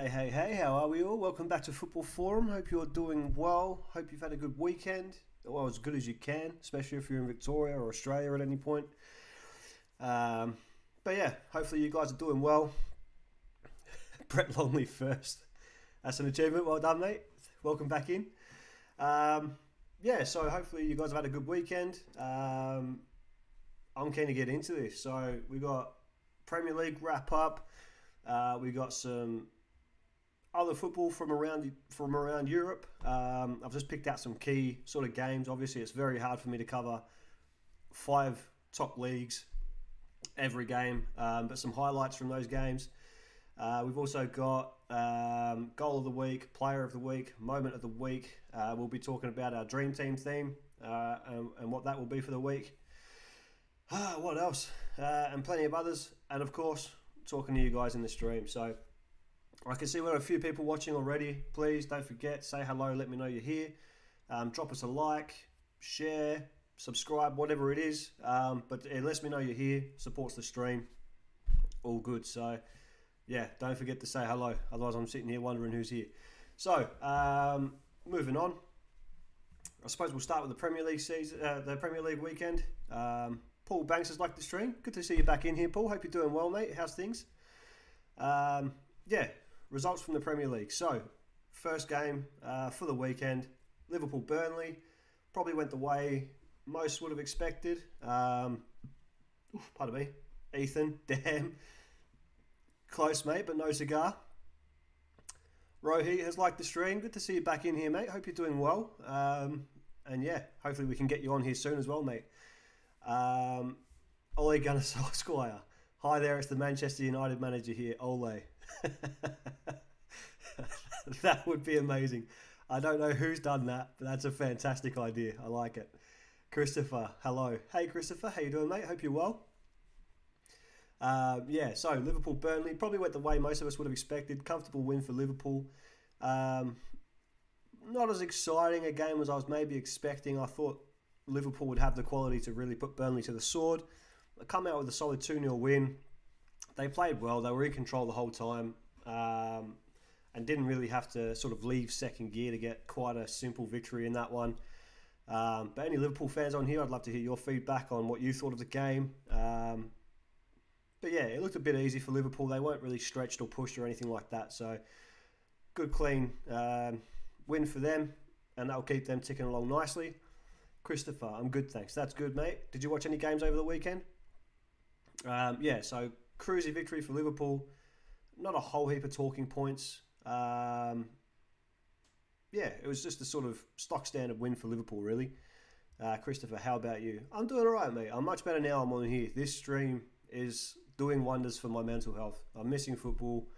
Hey, how are we all? Welcome back to Football Forum. Hope you're doing well. Hope you've had a good weekend. Well, as good as you can, especially if you're in Victoria or Australia at any point. But yeah, hopefully you guys are doing well. Brett Longley first. That's an achievement. Well done, mate. Welcome back in. So hopefully you guys have had a good weekend. I'm keen to get into this. So we got Premier League wrap up. We got some other football from around Europe. I've just picked out some key sort of games. Obviously, it's very hard for me to cover 5 top leagues every game, but some highlights from those games. We've also got goal of the week, player of the week, moment of the week. We'll be talking about our dream team theme and what that will be for the week. What else? And plenty of others. And of course, talking to you guys in the stream. So I can see we've got a few people watching already. Please don't forget, say hello, let me know you're here. Drop us a like, share, subscribe, whatever it is. But it lets me know you're here, supports the stream. All good. So yeah, don't forget to say hello. Otherwise I'm sitting here wondering who's here. So moving on. I suppose we'll start with the Premier League season, the Premier League weekend. Paul Banks has liked the stream. Good to see you back in here, Paul. Hope you're doing well, mate. How's things? Results from the Premier League. So, first game for the weekend, Liverpool-Burnley. Probably went the way most would have expected. Pardon me. Ethan, damn. Close, mate, but no cigar. Rohi has liked the stream. Good to see you back in here, mate. Hope you're doing well. And yeah, hopefully we can get you on here soon as well, mate. Ole Gunnar Solskjaer. Hi there, it's the Manchester United manager here, Ole. That would be amazing. I don't know who's done that, but that's a fantastic idea. I like it. Christopher, hello. Hey Christopher, how you doing, mate? Hope you're well. So Liverpool-Burnley probably went the way most of us would have expected. Comfortable win for Liverpool. Not as exciting a game as I was maybe expecting. I thought Liverpool would have the quality to really put Burnley to the sword. They come out with a solid 2-0 win. They played well. They were in control the whole time and didn't really have to sort of leave second gear to get quite a simple victory in that one. But any Liverpool fans on here, I'd love to hear your feedback on what you thought of the game. But yeah, it looked a bit easy for Liverpool. They weren't really stretched or pushed or anything like that. So good, clean win for them, and that'll keep them ticking along nicely. Christopher, I'm good, thanks. That's good, mate. Did you watch any games over the weekend? So cruisy victory for Liverpool. Not a whole heap of talking points. It was just a sort of stock standard win for Liverpool, really. Christopher, how about you? I'm doing all right, mate. I'm much better now I'm on here. This stream is doing wonders for my mental health. I'm missing football.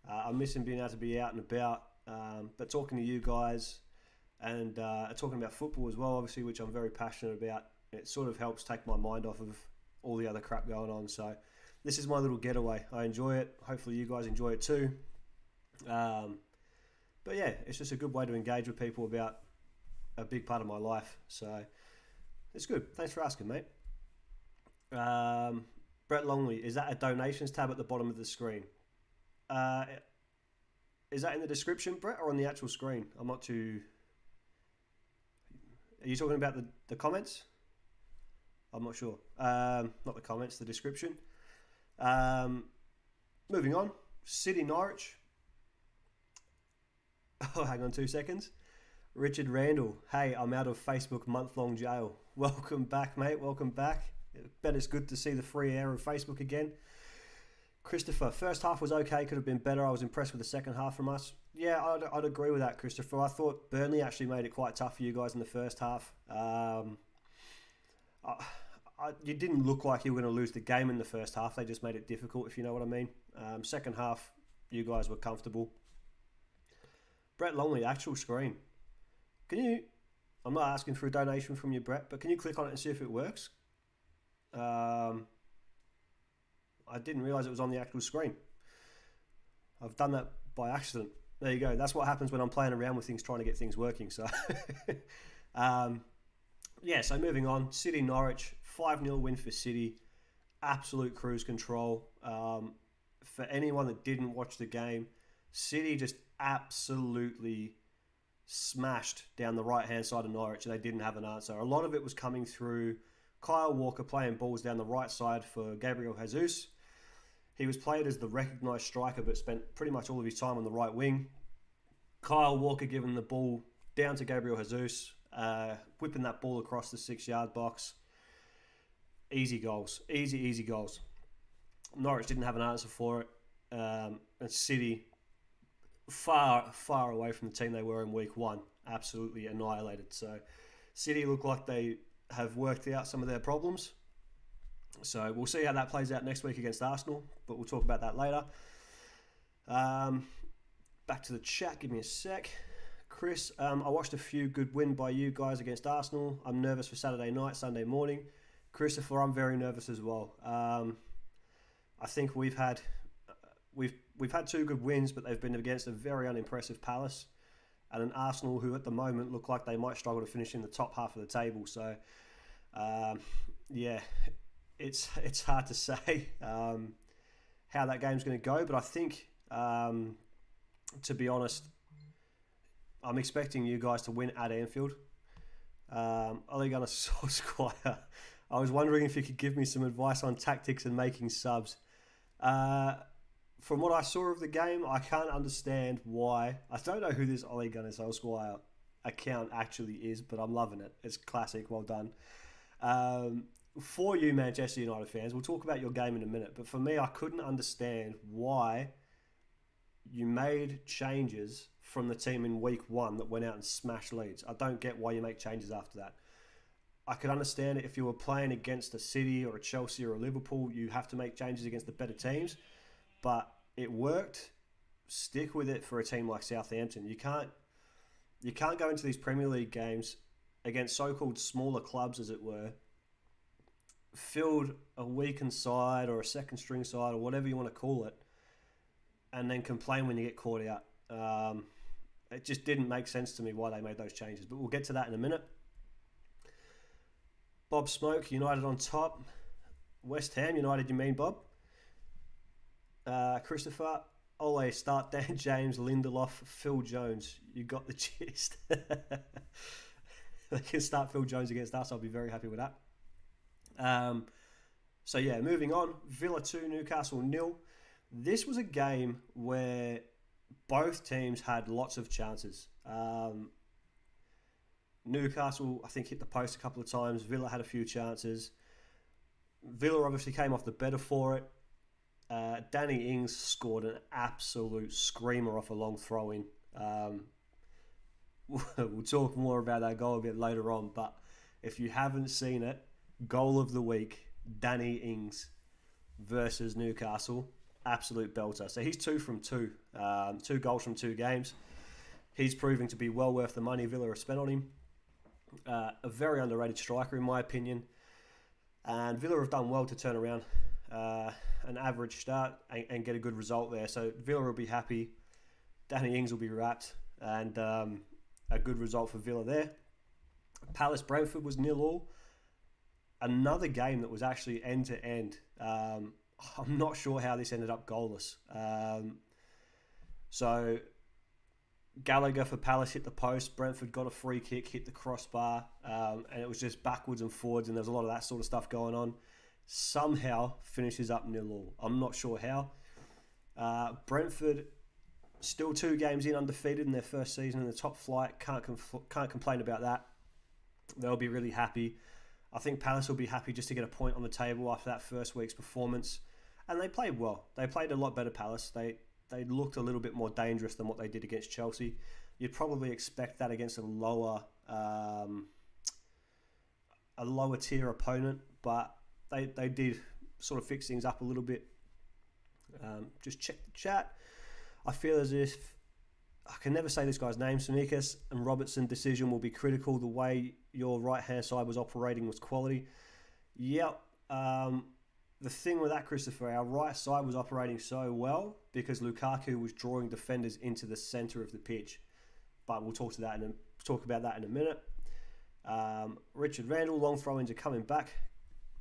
I'm missing being able to be out and about. But talking to you guys and talking about football as well, obviously, which I'm very passionate about, it sort of helps take my mind off of all the other crap going on. So this is my little getaway. I enjoy it. Hopefully you guys enjoy it too. But yeah, it's just a good way to engage with people about a big part of my life. So it's good. Thanks for asking, mate. Brett Longley, is that a donations tab at the bottom of the screen? Is that in the description, Brett, or on the actual screen? I'm not too... Are you talking about the comments? I'm not sure. Not the comments, the description. Moving on. City Norwich. Oh, hang on 2 seconds. Richard Randall. Hey, I'm out of Facebook month-long jail. Welcome back, mate. Welcome back. Bet it's good to see the free air of Facebook again. Christopher, first half was okay, could have been better. I was impressed with the second half from us. Yeah, I'd agree with that, Christopher. I thought Burnley actually made it quite tough for you guys in the first half. You didn't look like you were going to lose the game in the first half. They just made it difficult, if you know what I mean. Second half, you guys were comfortable. Brett Longley, actual screen. I'm not asking for a donation from you, Brett, but can you click on it and see if it works? I didn't realise it was on the actual screen. I've done that by accident. There you go. That's what happens when I'm playing around with things, trying to get things working. So, so moving on. City Norwich, 5-0 win for City. Absolute cruise control. For anyone that didn't watch the game, City just absolutely smashed down the right-hand side of Norwich, and they didn't have an answer. A lot of it was coming through Kyle Walker playing balls down the right side for Gabriel Jesus. He was played as the recognised striker, but spent pretty much all of his time on the right wing. Kyle Walker giving the ball down to Gabriel Jesus, whipping that ball across the 6-yard box. Easy goals. Easy goals. Norwich didn't have an answer for it. And City, far away from the team they were in week one. Absolutely annihilated. So City look like they have worked out some of their problems. So we'll see how that plays out next week against Arsenal, but we'll talk about that later. Back to the chat. Give me a sec. Chris, I watched a few good win by you guys against Arsenal. I'm nervous for Saturday night, Sunday morning. Christopher, I'm very nervous as well. I think we've had 2 good wins, but they've been against a very unimpressive Palace and an Arsenal who at the moment look like they might struggle to finish in the top half of the table. So, yeah, it's hard to say how that game's going to go. But I think, to be honest, I'm expecting you guys to win at Anfield. Ole Gunnar Solskjaer, I was wondering if you could give me some advice on tactics and making subs. From what I saw of the game, I can't understand why. I don't know who this Ole Gunnar Solskjaer account actually is, but I'm loving it. It's classic. Well done. For you Manchester United fans, we'll talk about your game in a minute, but for me, I couldn't understand why you made changes from the team in week one that went out and smashed Leeds. I don't get why you make changes after that. I could understand it if you were playing against a City or a Chelsea or a Liverpool, you have to make changes against the better teams, but it worked. Stick with it for a team like Southampton. You can't go into these Premier League games against so-called smaller clubs, as it were, field a weakened side or a second string side or whatever you want to call it, and then complain when you get caught out. It just didn't make sense to me why they made those changes, but we'll get to that in a minute. Bob Smoke, United on top. West Ham United, you mean, Bob? Christopher, Ole, start Dan James, Lindelof, Phil Jones. You got the gist. They can start Phil Jones against us. I'll be very happy with that. So yeah, moving on. Villa 2, Newcastle 0. This was a game where both teams had lots of chances. Newcastle, I think, hit the post a couple of times. Villa had a few chances. Villa obviously came off the better for it. Danny Ings scored an absolute screamer off a long throw-in. We'll talk more about that goal a bit later on, but if you haven't seen it, goal of the week, Danny Ings versus Newcastle, absolute belter. So he's 2 from 2, 2 goals from 2 games. He's proving to be well worth the money Villa have spent on him. A very underrated striker, in my opinion. And Villa have done well to turn around an average start and get a good result there. So Villa will be happy. Danny Ings will be wrapped. And a good result for Villa there. Palace Brentford was 0-0. Another game that was actually end-to-end. I'm not sure how this ended up goalless. So Gallagher for Palace hit the post. Brentford got a free kick, hit the crossbar, and it was just backwards and forwards, and there was a lot of that sort of stuff going on. Somehow finishes up 0-0. I'm not sure how. Brentford still 2 games in, undefeated in their first season in the top flight. Can't complain about that. They'll be really happy. I think Palace will be happy just to get a point on the table after that first week's performance. And they played well. They played a lot better, Palace. They looked a little bit more dangerous than what they did against Chelsea. You'd probably expect that against a lower tier opponent, but they did sort of fix things up a little bit. Just check the chat. I feel as if, I can never say this guy's name, Samikas and Robertson decision will be critical. The way your right-hand side was operating was quality. Yep. The thing with that, Christopher, our right side was operating so well because Lukaku was drawing defenders into the centre of the pitch. But we'll talk about that in a minute. Richard Randall, long throw-ins are coming back.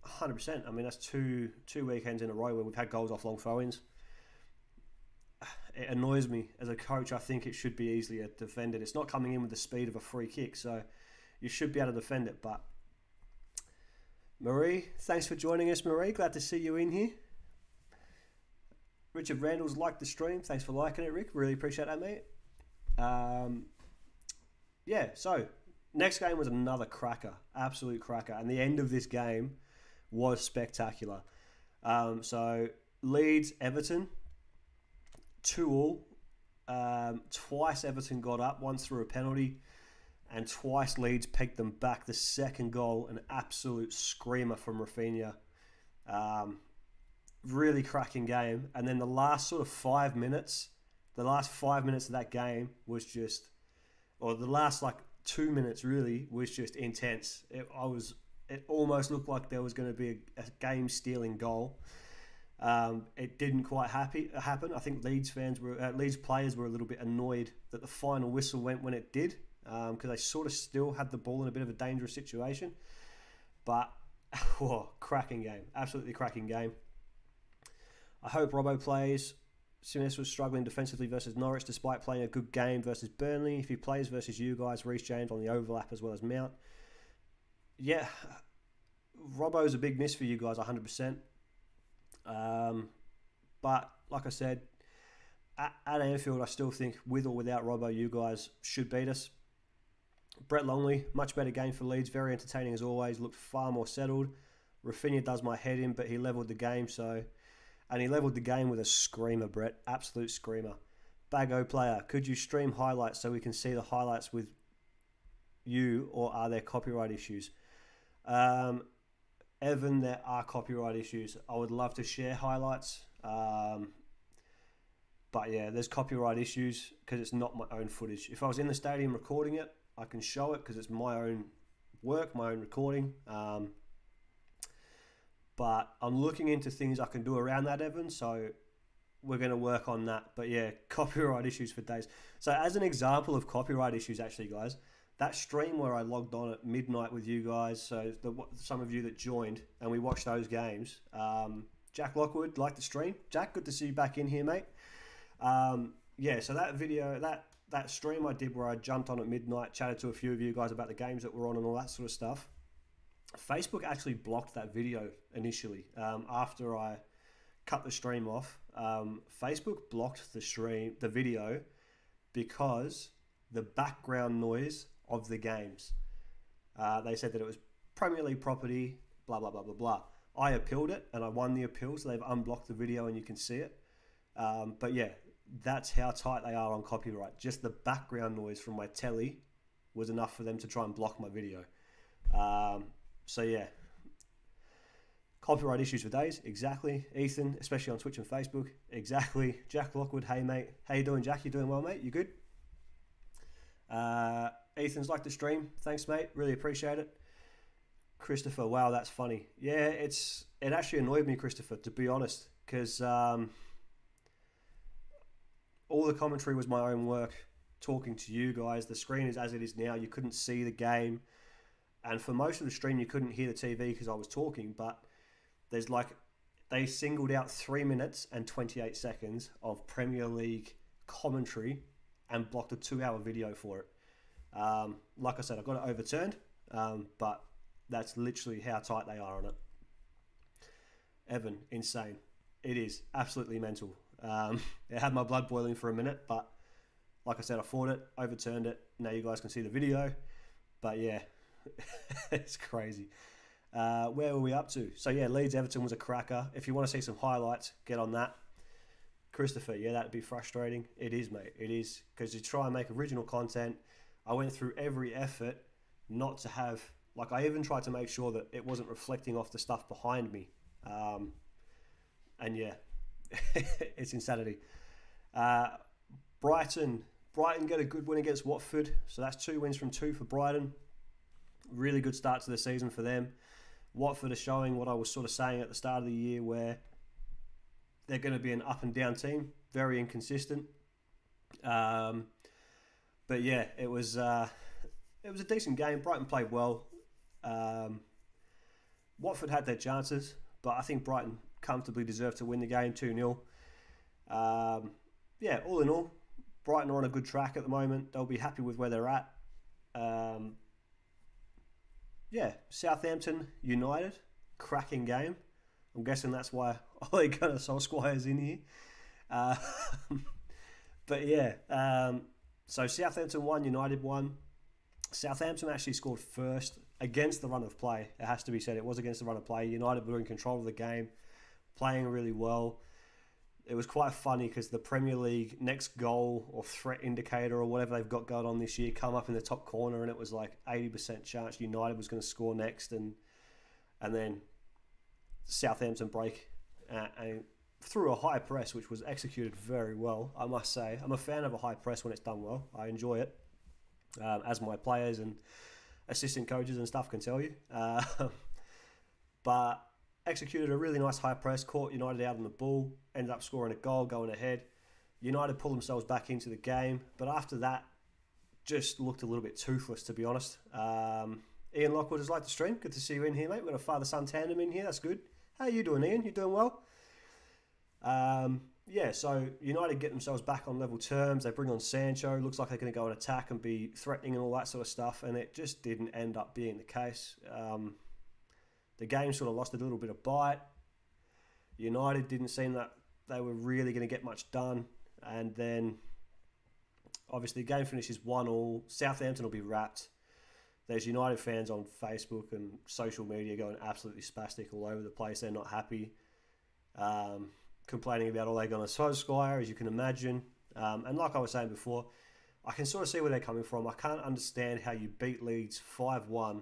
100%. I mean, that's two weekends in a row where we've had goals off long throw-ins. it annoys me as a coach. I think it should be easily defended. It's not coming in with the speed of a free kick, so you should be able to defend it. But Marie, thanks for joining us, Marie. Glad to see you in here. Richard Randall's liked the stream. Thanks for liking it, Rick. Really appreciate that, mate. Yeah, so next game was another cracker, absolute cracker. And the end of this game was spectacular. So Leeds, Everton, 2-2. Twice Everton got up, once through a penalty, and twice Leeds pegged them back. The second goal, an absolute screamer from Rafinha. Really cracking game. And then the last sort of 5 minutes, of that game was just, or the last like 2 minutes really was just intense. It almost looked like there was going to be a game-stealing goal. It didn't quite happen. I think Leeds players were a little bit annoyed that the final whistle went when it did, because they sort of still had the ball in a bit of a dangerous situation. But cracking game, absolutely cracking game. I hope Robbo plays. Simes was struggling defensively versus Norwich despite playing a good game versus Burnley. If he plays versus you guys, Reece James on the overlap as well as Mount. Yeah, Robbo's a big miss for you guys, 100%. But like I said, at Anfield, I still think with or without Robbo, you guys should beat us. Brett Longley, much better game for Leeds. Very entertaining as always. Looked far more settled. Rafinha does my head in, but he levelled the game. And he levelled the game with a screamer, Brett. Absolute screamer. Bago player, could you stream highlights so we can see the highlights with you, or are there copyright issues? Evan, there are copyright issues. I would love to share highlights. But yeah, there's copyright issues because it's not my own footage. If I was in the stadium recording it, I can show it because it's my own work, my own recording. But I'm looking into things I can do around that, Evan, so we're going to work on that. But yeah, copyright issues for days. So as an example of copyright issues, actually, guys, that stream where I logged on at midnight with you guys, so some of you that joined, and we watched those games, Jack Lockwood liked the stream. Jack, good to see you back in here, mate. Yeah, so that video, that stream I did where I jumped on at midnight, chatted to a few of you guys about the games that were on and all that sort of stuff. Facebook actually blocked that video initially. After I cut the stream off, Facebook blocked the video because the background noise of the games. They said that it was Premier League property, blah, blah, blah, blah, blah. I appealed it and I won the appeal, so they've unblocked the video and you can see it. But yeah, that's how tight they are on copyright. Just the background noise from my telly was enough for them to try and block my video. So yeah, copyright issues for days, exactly. Ethan, especially on Twitch and Facebook, exactly. Jack Lockwood, hey mate, how you doing, Jack? You doing well, mate? You good? Ethan's liked the stream, thanks mate, really appreciate it. Christopher, wow, that's funny. Yeah, it actually annoyed me, Christopher, to be honest, because all the commentary was my own work, talking to you guys. The screen is as it is now. You couldn't see the game. And for most of the stream, you couldn't hear the TV because I was talking, but they singled out 3 minutes and 28 seconds of Premier League commentary and blocked a 2-hour video for it. Like I said, I got it overturned, but that's literally how tight they are on it. Evan, insane. It is absolutely mental. It had my blood boiling for a minute, but like I said, I fought it, overturned it. Now you guys can see the video. But yeah, it's crazy. Where were we up to? So yeah, Leeds Everton was a cracker. If you want to see some highlights, get on that. Christopher, yeah, that'd be frustrating. It is, mate. It is, because you try and make original content. I went through every effort not to have, like, I even tried to make sure that it wasn't reflecting off the stuff behind me. And yeah, it's insanity. Brighton get a good win against Watford. So that's 2 wins from 2 for Brighton. Really good start to the season for them. Watford are showing what I was sort of saying at the start of the year, where they're going to be an up and down team, very inconsistent. But yeah, it was a decent game. Brighton played well. Watford had their chances, but I think Brighton comfortably deserved to win the game 2-0. yeah, all in all, Brighton are on a good track at the moment. They'll be happy with where they're at. Um, yeah, Southampton United, cracking game. I'm guessing that's why Ole Gunnar Solskjaer's in here. Uh, but yeah, so Southampton won, United won. Southampton actually scored first against the run of play. It has to be said, it was against the run of play. United were in control of the game, playing really well. It was quite funny because the Premier League next goal or threat indicator or whatever they've got going on this year come up in the top corner, and it was like 80% chance United was going to score next, and then Southampton break and through a high press, which was executed very well, I must say. I'm a fan of a high press when it's done well. I enjoy it, as my players and assistant coaches and stuff can tell you. But executed a really nice high press, caught United out on the ball, ended up scoring a goal, going ahead. United pulled themselves back into the game, but after that, just looked a little bit toothless, to be honest. Ian Lockwood has liked the stream. Good to see you in here, mate. We've got a father-son tandem in here. That's good. How you doing, Ian? You doing well? Yeah, so United get themselves back on level terms. They bring on Sancho. Looks like they're going to go and attack and be threatening and all that sort of stuff, and it just didn't end up being the case. The game sort of lost a little bit of bite. United didn't seem that they were really going to get much done, and then obviously the game finishes 1-1. Southampton will be wrapped. There's United fans on Facebook and social media going absolutely spastic all over the place. They're not happy. Complaining about Ole Gunnar Solskjaer, as you can imagine. And like I was saying before, I can sort of see where they're coming from. I can't understand how you beat Leeds 5-1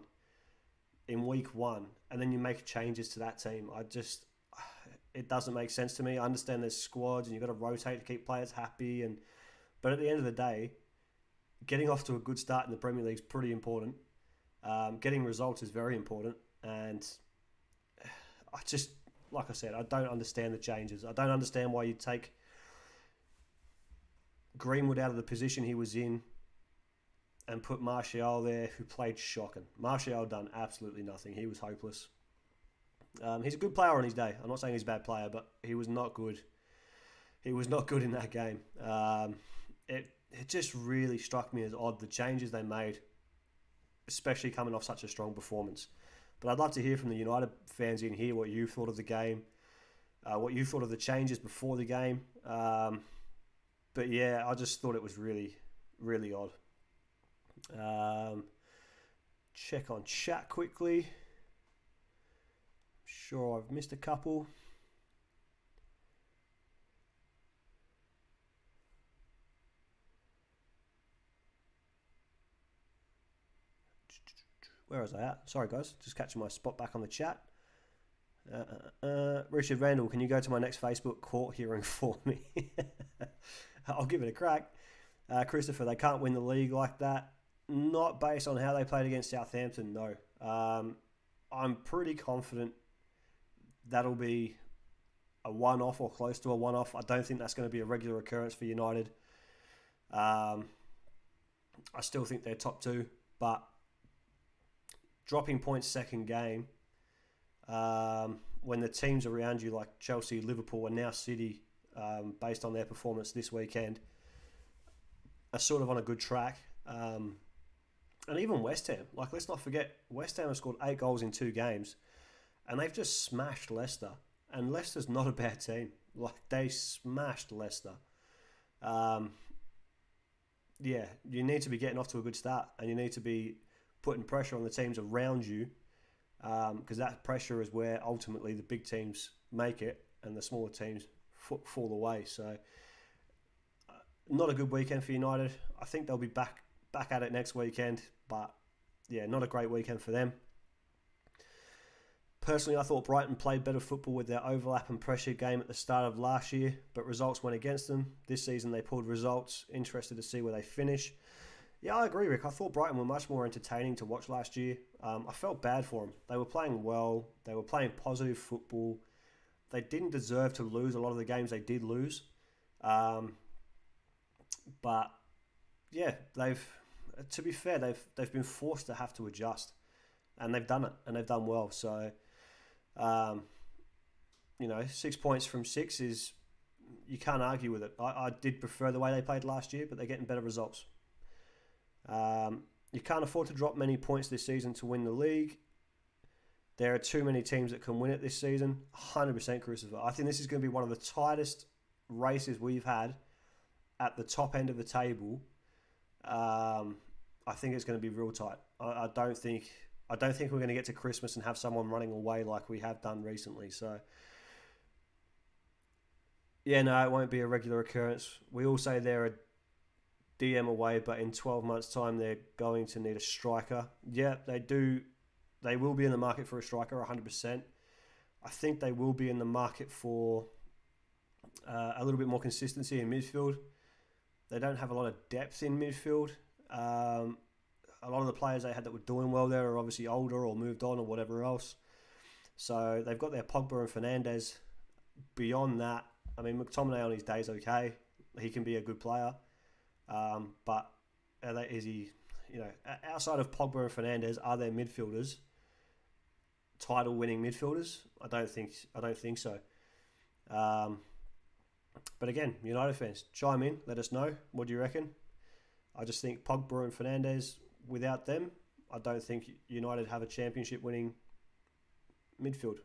in week 1 and then you make changes to that team. It doesn't make sense to me. I understand there's squads and you've got to rotate to keep players happy, but at the end of the day, getting off to a good start in the Premier League is pretty important. Getting results is very important, and like I said, I don't understand the changes. I don't understand why you take Greenwood out of the position he was in and put Martial there, who played shocking. Martial done absolutely nothing. He was hopeless. He's a good player on his day. I'm not saying he's a bad player, but he was not good. He was not good in that game. It just really struck me as odd, the changes they made, especially coming off such a strong performance. But I'd love to hear from the United fans in here what you thought of the game, what you thought of the changes before the game. But yeah, I just thought it was really, really odd. Check on chat quickly. Sure, I've missed a couple. Where was I at? Sorry, guys. Just catching my spot back on the chat. Richard Randall, can you go to my next Facebook court hearing for me? I'll give it a crack. Christopher, they can't win the league like that. Not based on how they played against Southampton, no. I'm pretty confident that'll be a one-off or close to a one-off. I don't think that's going to be a regular occurrence for United. I still think they're top 2, but dropping points second game, when the teams around you like Chelsea, Liverpool, and now City, based on their performance this weekend, are sort of on a good track. And even West Ham, like, let's not forget, West Ham have scored 8 goals in 2 games, and they've just smashed Leicester. And Leicester's not a bad team. Like, they smashed Leicester. Yeah, you need to be getting off to a good start, and you need to be putting pressure on the teams around you, because that pressure is where ultimately the big teams make it and the smaller teams fall away. So not a good weekend for United. I think they'll be back at it next weekend, but yeah, not a great weekend for them. Personally, I thought Brighton played better football with their overlap and pressure game at the start of last year, but results went against them. This season they pulled results. Interested to see where they finish. Yeah, I agree, Rick. I thought Brighton were much more entertaining to watch last year. I felt bad for them. They were playing well. They were playing positive football. They didn't deserve to lose a lot of the games they did lose. But yeah, to be fair, they've been forced to have to adjust, and they've done it, and they've done well. So, 6 points from 6 is, you can't argue with it. I did prefer the way they played last year, but they're getting better results. You can't afford to drop many points this season to win the league. There are too many teams that can win it this season. 100% Christopher. I think this is going to be one of the tightest races we've had at the top end of the table. I think it's going to be real tight. I don't think we're going to get to Christmas and have someone running away like we have done recently. So, yeah, no, it won't be a regular occurrence. We all say they're a DM away, but in 12 months' time, they're going to need a striker. Yeah, they do. They will be in the market for a striker, 100%. I think they will be in the market for a little bit more consistency in midfield. They don't have a lot of depth in midfield. A lot of the players they had that were doing well there are obviously older or moved on or whatever else. So they've got their Pogba and Fernandes. Beyond that, I mean, McTominay on his day is okay. He can be a good player. But is he, outside of Pogba and Fernandes, are there midfielders, title-winning midfielders? I don't think so. But again, United fans, chime in, let us know. What do you reckon? I just think Pogba and Fernandes, without them, I don't think United have a championship-winning midfield.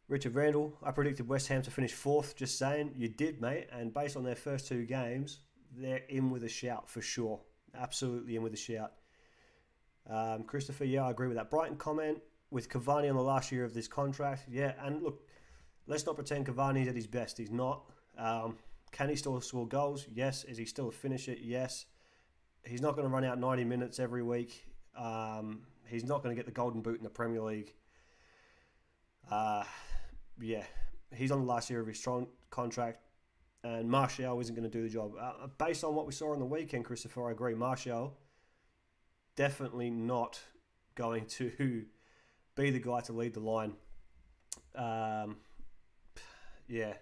Richard Randall, I predicted West Ham to finish 4th, just saying. You did, mate, and based on their first 2 games, they're in with a shout for sure. Absolutely in with a shout. Christopher, yeah, I agree with that. Brighton comment, with Cavani on the last year of this contract, yeah, and look, let's not pretend Cavani's at his best. He's not. Can he still score goals? Yes. Is he still a finisher? Yes. He's not going to run out 90 minutes every week. He's not going to get the golden boot in the Premier League. Yeah, he's on the last year of his strong contract, and Martial isn't going to do the job. Based on what we saw on the weekend, Christopher, I agree. Martial definitely not going to be the guy to lead the line. Yeah,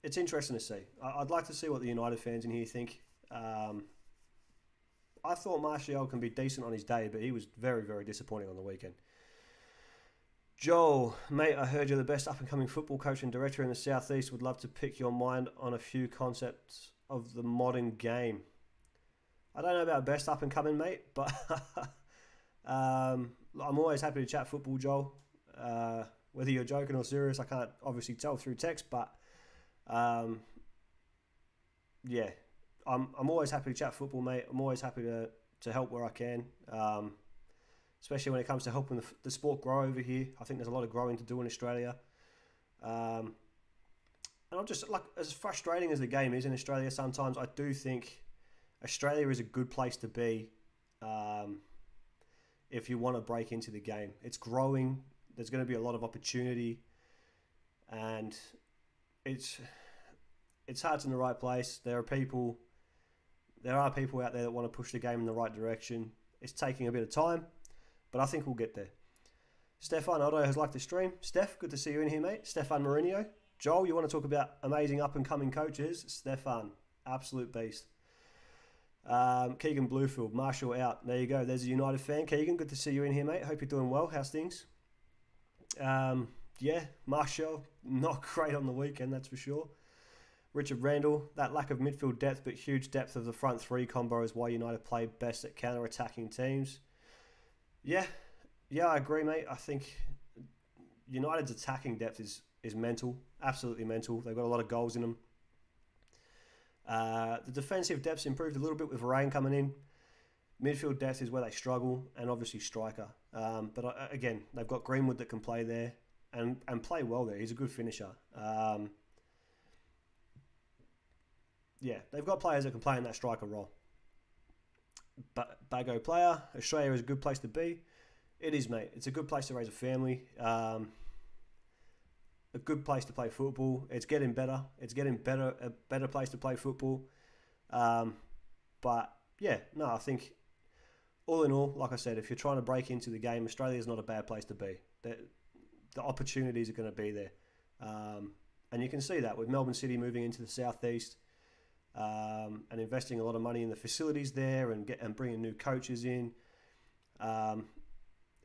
it's interesting to see. I'd like to see what the United fans in here think. I thought Martial can be decent on his day, but he was very, very disappointing on the weekend. Joel, mate, I heard you're the best up-and-coming football coach and director in the Southeast. Would love to pick your mind on a few concepts of the modern game. I don't know about best up-and-coming, mate, but I'm always happy to chat football, Joel. Whether you're joking or serious, I can't obviously tell through text, but yeah, I'm always happy to chat football, mate. I'm always happy to help where I can. Especially when it comes to helping the sport grow over here. I think there's a lot of growing to do in Australia. And I'm just, like, as frustrating as the game is in Australia sometimes, I do think Australia is a good place to be if you want to break into the game. It's growing. There's going to be a lot of opportunity. And it's heart's in the right place. There are people out there that want to push the game in the right direction. It's taking a bit of time, but I think we'll get there. Stefan Otto has liked the stream. Steph, good to see you in here, mate. Stefan Mourinho. Joel, you want to talk about amazing up-and-coming coaches? Stefan, absolute beast. Keegan Bluefield, Marshall out. There you go. There's a United fan. Keegan, good to see you in here, mate. Hope you're doing well. How's things? Yeah, Marshall, not great on the weekend, that's for sure. Richard Randall, that lack of midfield depth but huge depth of the front three combo is why United play best at counter-attacking teams. Yeah, I agree, mate. I think United's attacking depth is mental, absolutely mental. They've got a lot of goals in them. The defensive depth's improved a little bit with Varane coming in. Midfield depth is where they struggle, and obviously striker. But again, they've got Greenwood that can play there and play well there. He's a good finisher. Yeah, they've got players that can play in that striker role. But Bago player, Australia is a good place to be. It is, mate. It's a good place to raise a family. A good place to play football. It's getting better. It's getting better. A better place to play football. But yeah, no, I think all in all, like I said, if you're trying to break into the game, Australia is not a bad place to be. The opportunities are going to be there, and you can see that with Melbourne City moving into the southeast. And investing a lot of money in the facilities there and bringing new coaches in.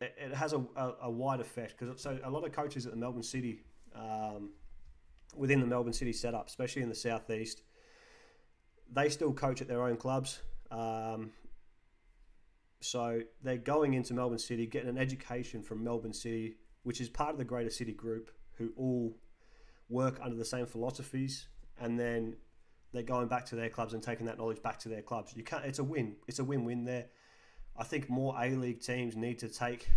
it has a wide effect, because so a lot of coaches at the Melbourne City, within the Melbourne City setup, especially in the southeast, they still coach at their own clubs. So they're going into Melbourne City, getting an education from Melbourne City, which is part of the greater city group, who all work under the same philosophies, and then they're going back to their clubs and taking that knowledge back to their clubs. You can't. It's a win. It's a win-win there. I think more A-League teams need to take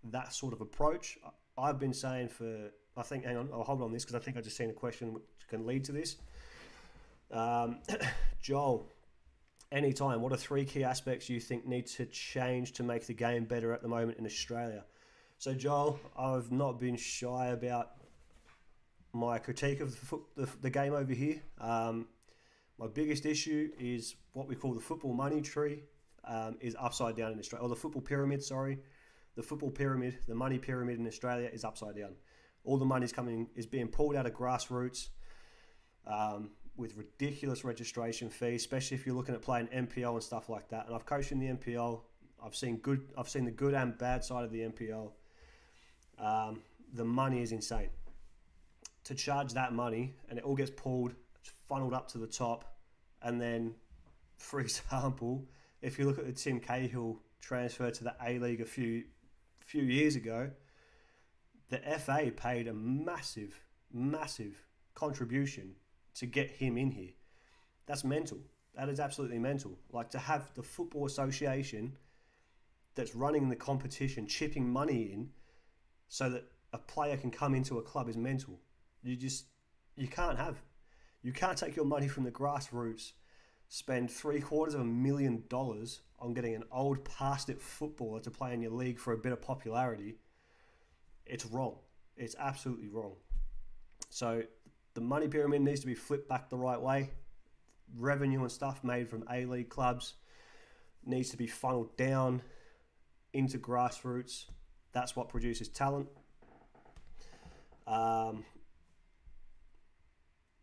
that sort of approach. I've been saying for, I think, hang on, I'll hold on this because I think I just seen a question which can lead to this. Joel, anytime, what are 3 key aspects you think need to change to make the game better at the moment in Australia? So Joel, I've not been shy about my critique of the game over here. My biggest issue is what we call the football money tree is upside down in Australia, or the football pyramid, sorry. The football pyramid, the money pyramid in Australia is upside down. All the money is being pulled out of grassroots with ridiculous registration fees, especially if you're looking at playing NPL and stuff like that. And I've coached in the NPL. I've seen the good and bad side of the NPL. The money is insane. To charge that money, and it all gets pulled, funneled up to the top, and then, for example, if you look at the Tim Cahill transfer to the A-League a few years ago, the FA paid a massive contribution to get him in here. That's mental. That is absolutely mental. Like, to have the Football Association that's running the competition chipping money in so that a player can come into a club is mental. You can't take your money from the grassroots, spend $750,000 on getting an old past it footballer to play in your league for a bit of popularity. It's wrong. It's absolutely wrong. So the money pyramid needs to be flipped back the right way. Revenue and stuff made from A-League clubs needs to be funneled down into grassroots. That's what produces talent.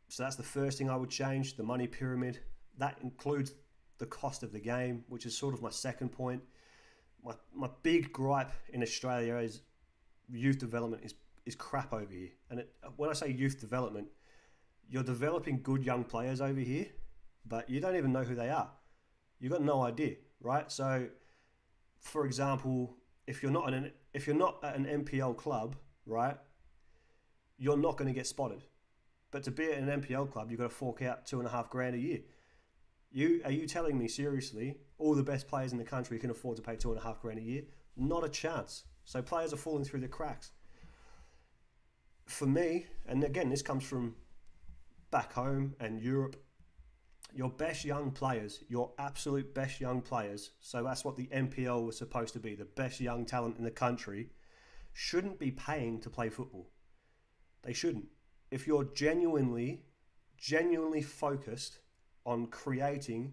So that's the first thing I would change, the money pyramid. That includes the cost of the game, which is sort of my second point. My big gripe in Australia is youth development is crap over here. And when I say youth development, you're developing good young players over here, but you don't even know who they are. You've got no idea, right? So, for example, if you're not at an NPL club, right, you're not going to get spotted. But to be at an NPL club, you've got to fork out $2,500 a year. Are you telling me seriously all the best players in the country can afford to pay $2,500 a year? Not a chance. So players are falling through the cracks. For me, and again, this comes from back home and Europe, your best young players, your absolute best young players, so that's what the NPL was supposed to be, the best young talent in the country, shouldn't be paying to play football. They shouldn't. If you're genuinely focused on creating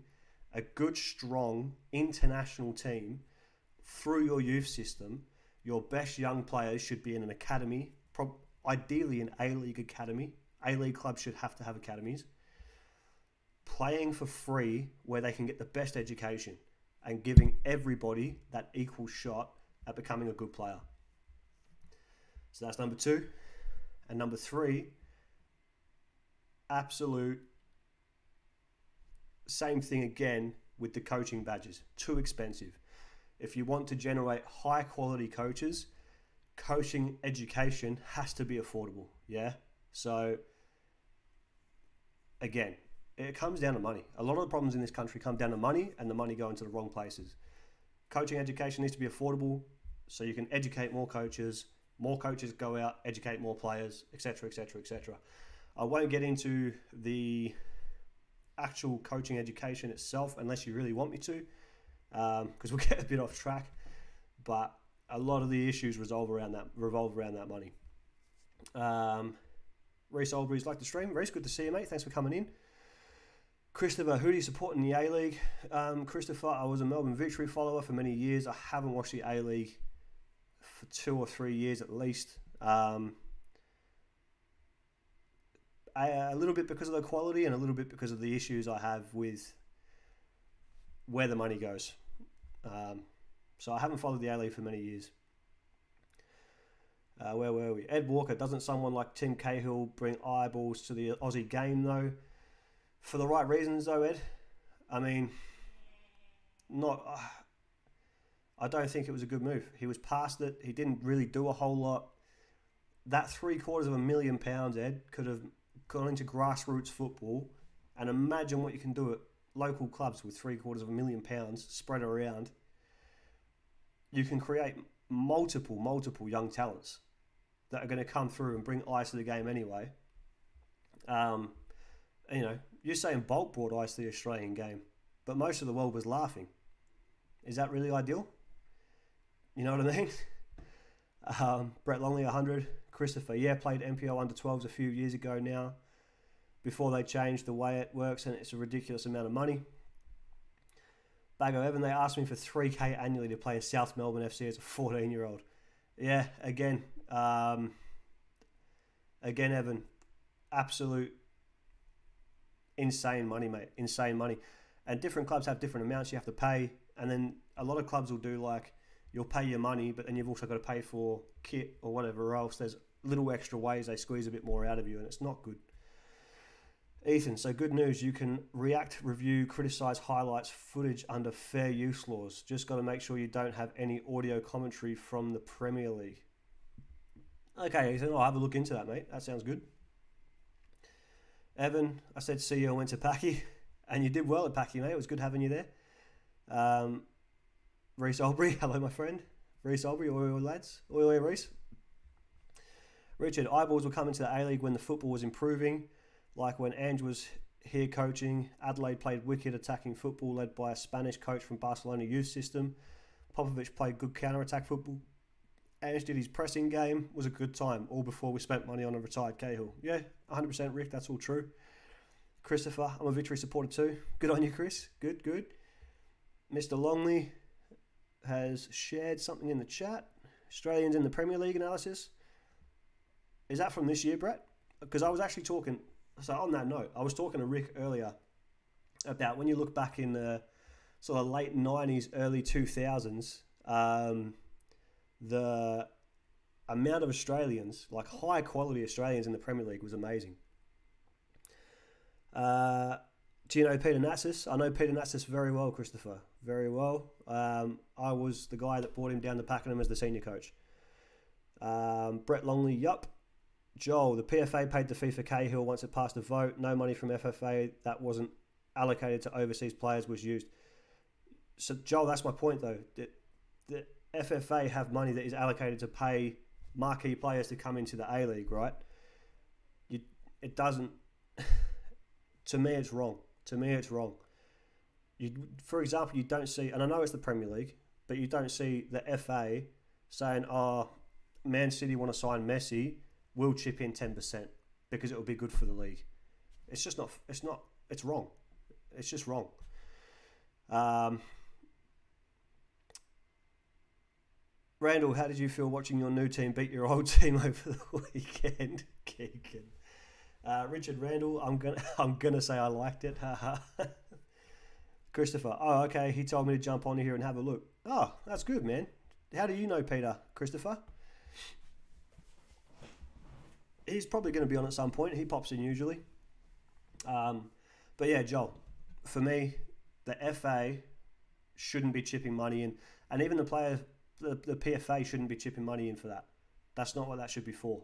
a good, strong international team through your youth system, your best young players should be in an academy, ideally an A-League academy. A-League clubs should have to have academies, playing for free where they can get the best education and giving everybody that equal shot at becoming a good player. So that's number 2. And number 3, absolute same thing again with the coaching badges. Too expensive. If you want to generate high quality coaches, coaching education has to be affordable. Yeah. So again, it comes down to money. A lot of the problems in this country come down to money, and the money going to the wrong places. Coaching education needs to be affordable so you can educate more coaches go out, educate more players, etc., etc., etc. I won't get into the actual coaching education itself unless you really want me to, because we'll get a bit off track. But a lot of the issues revolve around that money. Reese Albury's like the stream. Reese, good to see you, mate. Thanks for coming in. Christopher, who do you support in the A-League? Christopher, I was a Melbourne Victory follower for many years. I haven't watched the A-League for 2 or 3 years at least. A little bit because of the quality and a little bit because of the issues I have with where the money goes. So I haven't followed the A-League for many years. Where were we? Ed Walker, doesn't someone like Tim Cahill bring eyeballs to the Aussie game though? For the right reasons though, Ed. I mean, not. I don't think it was a good move. He was past it. He didn't really do a whole lot. That £750,000, Ed, could have gone into grassroots football, and imagine what you can do at local clubs with £750,000 spread around. You can create multiple young talents that are going to come through and bring ice to the game anyway. You're saying Bolt brought ice to the Australian game, but most of the world was laughing. Is that really ideal? You know what I mean? Brett Longley, 100. Christopher, played NPL under 12s a few years ago now, before they changed the way it works, and it's a ridiculous amount of money. Bago Evan, they asked me for $3,000 annually to play in South Melbourne FC as a 14-year-old. Yeah, again, Evan, absolute insane money, mate. Insane money. And different clubs have different amounts you have to pay. And then a lot of clubs will do like, you'll pay your money, but then you've also got to pay for kit or whatever else. There's little extra ways they squeeze a bit more out of you, and it's not good. Ethan, so good news. You can react, review, criticise highlights, footage under fair use laws. Just got to make sure you don't have any audio commentary from the Premier League. Okay, Ethan, I'll have a look into that, mate. That sounds good. Evan, I said see you, I went to Packy, and you did well at Packy, mate. It was good having you there. Reese Albury, hello, my friend. Reese Albury, oi, lads. Oi, Reese. Richard, eyeballs were coming to the A-League when the football was improving, like when Ange was here coaching. Adelaide played wicked attacking football led by a Spanish coach from Barcelona youth system. Popovich played good counter-attack football. Ange did his pressing game, was a good time, all before we spent money on a retired Cahill. Yeah, 100% Rick, that's all true. Christopher, I'm a Victory supporter too. Good on you, Chris. Good. Mr. Longley has shared something in the chat. Australians in the Premier League analysis. Is that from this year, Brett? Because I was actually talking, so on that note, I was talking to Rick earlier about when you look back in the sort of late 90s, early 2000s, the amount of Australians, like high quality Australians in the Premier League was amazing. Do you know Peter Natsis? I know Peter Natsis very well, Christopher. Very well. I was the guy that brought him down to Pakenham as the senior coach. Brett Longley, yup. Joel, the PFA paid the fee for Cahill once it passed a vote. No money from FFA that wasn't allocated to overseas players was used. So, Joel, that's my point, though. The FFA have money that is allocated to pay marquee players to come into the A-League, right? It doesn't... To me, it's wrong. For example, you don't see, and I know it's the Premier League, but you don't see the FA saying, Man City want to sign Messi, we'll chip in 10% because it will be good for the league. It's just not, it's wrong. It's just wrong. Randall, how did you feel watching your new team beat your old team over the weekend? Keegan. Richard Randall, I'm gonna say I liked it. Christopher, okay, he told me to jump on here and have a look. Oh, that's good, man. How do you know Peter, Christopher? He's probably going to be on at some point. He pops in usually. But yeah, Joel, for me, the FA shouldn't be chipping money in, and even the players, the PFA shouldn't be chipping money in for that. That's not what that should be for.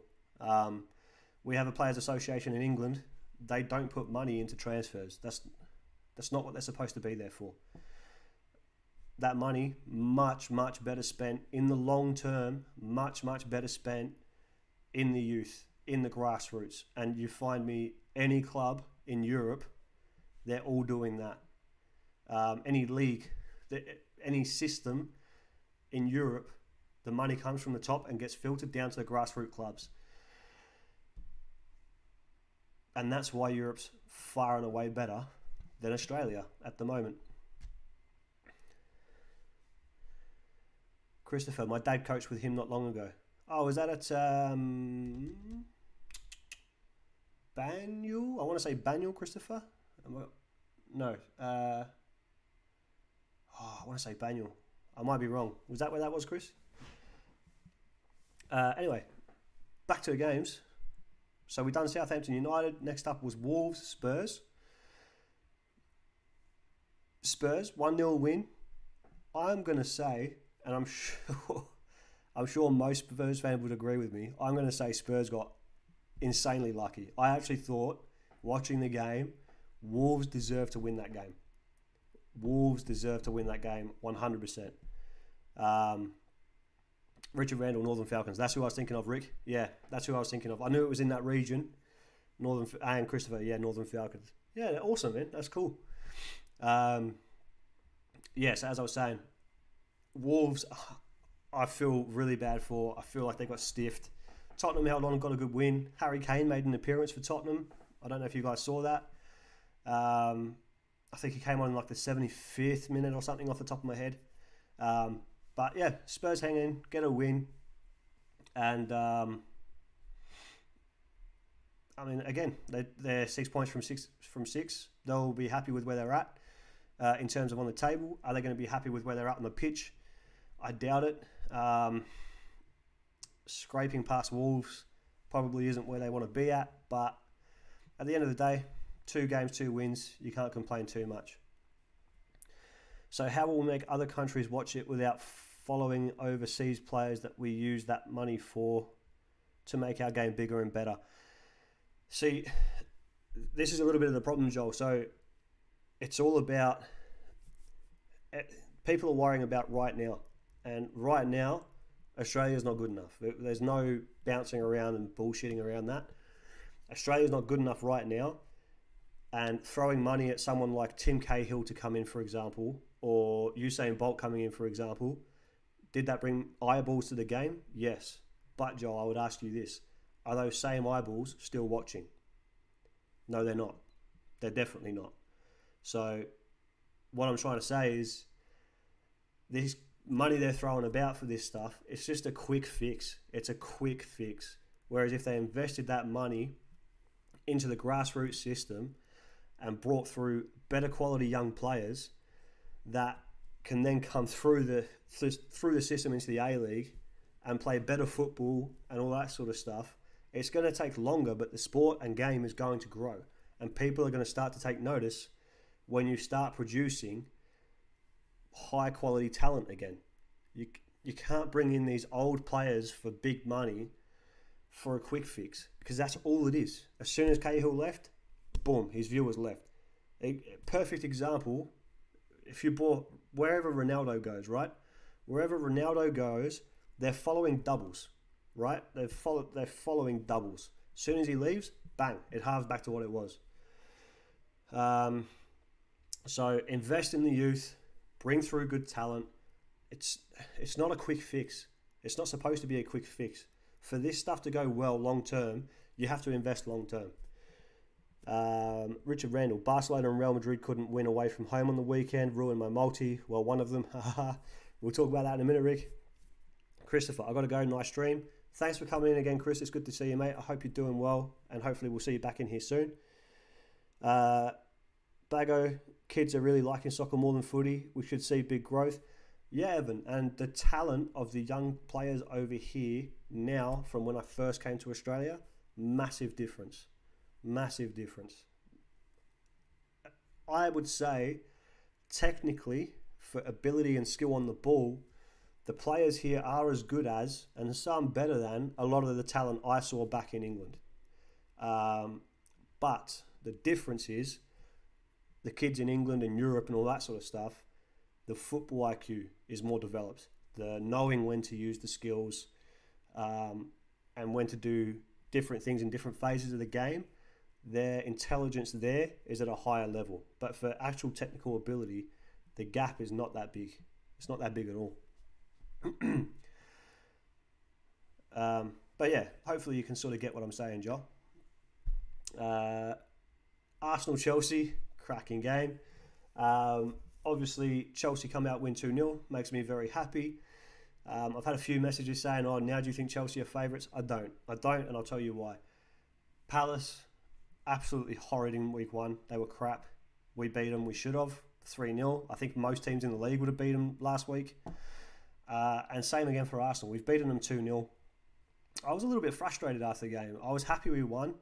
We have a players' association in England. They don't put money into transfers. That's not what they're supposed to be there for. That money, much better spent in the long term, much better spent in the youth, in the grassroots. And you find me any club in Europe, they're all doing that. Any league, any system in Europe, the money comes from the top and gets filtered down to the grassroots clubs. And that's why Europe's far and away better than Australia at the moment. Christopher, my dad coached with him not long ago. Oh, is that at Banyul? I want to say Banyul, Christopher. No. I want to say Banyul. I might be wrong. Was that where that was, Chris? Anyway, back to the games. So we done Southampton United. Next up was Wolves, Spurs. Spurs, 1-0 win. I'm going to say, and I'm sure most Spurs fans would agree with me, I'm going to say Spurs got insanely lucky. I actually thought, watching the game, Wolves deserved to win that game. Wolves deserved to win that game 100%. Richard Randall, Northern Falcons. That's who I was thinking of, Rick. Yeah, that's who I was thinking of. I knew it was in that region. And Christopher, yeah, Northern Falcons. Yeah, awesome, man. That's cool. Yes, as I was saying, Wolves, I feel really bad for. I feel like they got stiffed. Tottenham held on and got a good win. Harry Kane made an appearance for Tottenham. I don't know if you guys saw that. I think he came on in like the 75th minute or something off the top of my head. But yeah, Spurs hang in, get a win. And I mean, again, they're 6 points from six. They'll be happy with where they're at in terms of on the table. Are they going to be happy with where they're at on the pitch? I doubt it. Scraping past Wolves probably isn't where they want to be at. But at the end of the day, 2 games, 2 wins. You can't complain too much. So how will we make other countries watch it without following overseas players that we use that money for to make our game bigger and better? See, this is a little bit of the problem, Joel. So it's all about, people are worrying about right now. And right now, Australia's not good enough. There's no bouncing around and bullshitting around that. Australia's not good enough right now. And throwing money at someone like Tim Cahill to come in, for example, or Usain Bolt coming in, for example, did that bring eyeballs to the game? Yes. But, Joel, I would ask you this. Are those same eyeballs still watching? No, they're not. They're definitely not. So what I'm trying to say is this money they're throwing about for this stuff, it's just a quick fix. It's a quick fix. Whereas if they invested that money into the grassroots system and brought through better quality young players that can then come through the system into the A-League and play better football and all that sort of stuff, it's going to take longer, but the sport and game is going to grow. And people are going to start to take notice when you start producing high quality talent again. You can't bring in these old players for big money for a quick fix, because that's all it is. As soon as Cahill left, boom, his viewers left. A perfect example, if you bought wherever Ronaldo goes, right? Wherever Ronaldo goes, they're following doubles, right? They're following doubles. As soon as he leaves, bang, it halves back to what it was. So invest in the youth, bring through good talent. It's not a quick fix. It's not supposed to be a quick fix. For this stuff to go well long term, you have to invest long term. Richard Randall, Barcelona and Real Madrid couldn't win away from home on the weekend, ruined my multi. Well, one of them. We'll talk about that in a minute, Rick. Christopher, I got to go. Nice stream. Thanks for coming in again, Chris. It's good to see you, mate. I hope you're doing well, and hopefully we'll see you back in here soon. Bago, kids are really liking soccer more than footy. We should see big growth. Yeah, Evan, and the talent of the young players over here now from when I first came to Australia, massive difference. Massive difference. I would say, technically, for ability and skill on the ball, the players here are as good as, and some better than, a lot of the talent I saw back in England. But the difference is, the kids in England and Europe and all that sort of stuff, the football IQ is more developed. The knowing when to use the skills and when to do different things in different phases of the game, their intelligence there is at a higher level. But for actual technical ability, the gap is not that big. It's not that big at all. But yeah, hopefully you can sort of get what I'm saying, Joe. Arsenal-Chelsea, cracking game. Obviously, Chelsea come out, win 2-0, makes me very happy. I've had a few messages saying, oh, now do you think Chelsea are favourites? I don't, and I'll tell you why. Palace, absolutely horrid in week 1. They were crap. We beat them, we should have, 3-0. I think most teams in the league would have beat them last week. And same again for Arsenal. We've beaten them 2-0. I was a little bit frustrated after the game. I was happy we won,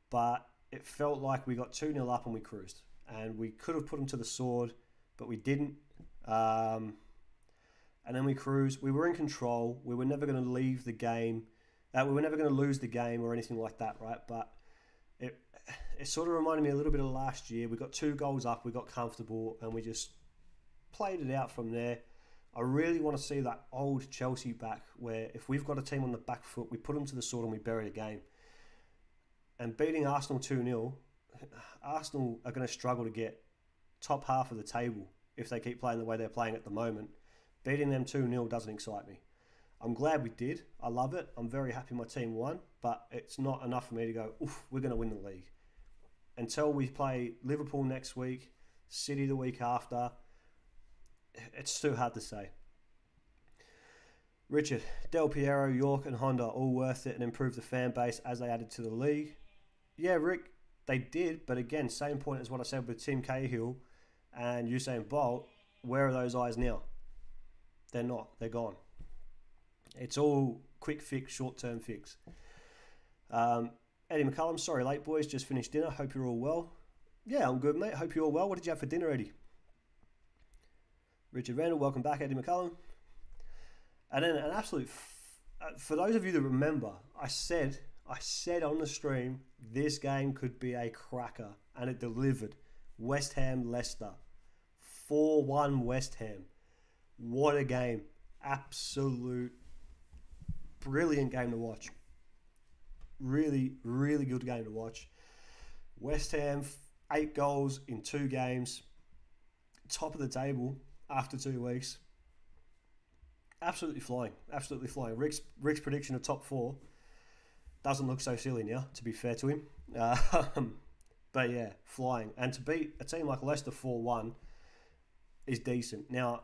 but it felt like we got 2-0 up and we cruised. And we could have put them to the sword, but we didn't. And then we cruised. We were in control. We were never going to leave the game. We were never going to lose the game or anything like that, right? But it sort of reminded me a little bit of last year. We got 2 goals up. We got comfortable, and we just played it out from there. I really want to see that old Chelsea back, where if we've got a team on the back foot, we put them to the sword and we bury the game. And beating Arsenal 2-0, Arsenal are going to struggle to get top half of the table if they keep playing the way they're playing at the moment. Beating them 2-0 doesn't excite me. I'm glad we did. I love it. I'm very happy my team won, but it's not enough for me to go, oof, we're going to win the league. Until we play Liverpool next week, City the week after, it's too hard to say. Richard, Del Piero, York and Honda all worth it and improved the fan base as they added to the league. Yeah, Rick, they did, but again, same point as what I said with Tim Cahill and Usain Bolt. Where are those eyes now? They're not. They're gone. It's all quick fix, short-term fix. Eddie McCullum, sorry late boys, just finished dinner. Hope you're all well. Yeah, I'm good, mate. Hope you're all well. What did you have for dinner, Eddie? Richard Randall, welcome back, Eddie McCullum. And then an absolute... for those of you that remember, I said on the stream, this game could be a cracker, and it delivered. West Ham, Leicester. 4-1 West Ham. What a game. Absolute brilliant game to watch. Really, really good game to watch. West Ham, 8 goals in 2 games. Top of the table after 2 weeks. Absolutely flying. Absolutely flying. Rick's prediction of top 4 doesn't look so silly now, to be fair to him. But yeah, flying. And to beat a team like Leicester 4-1 is decent. Now,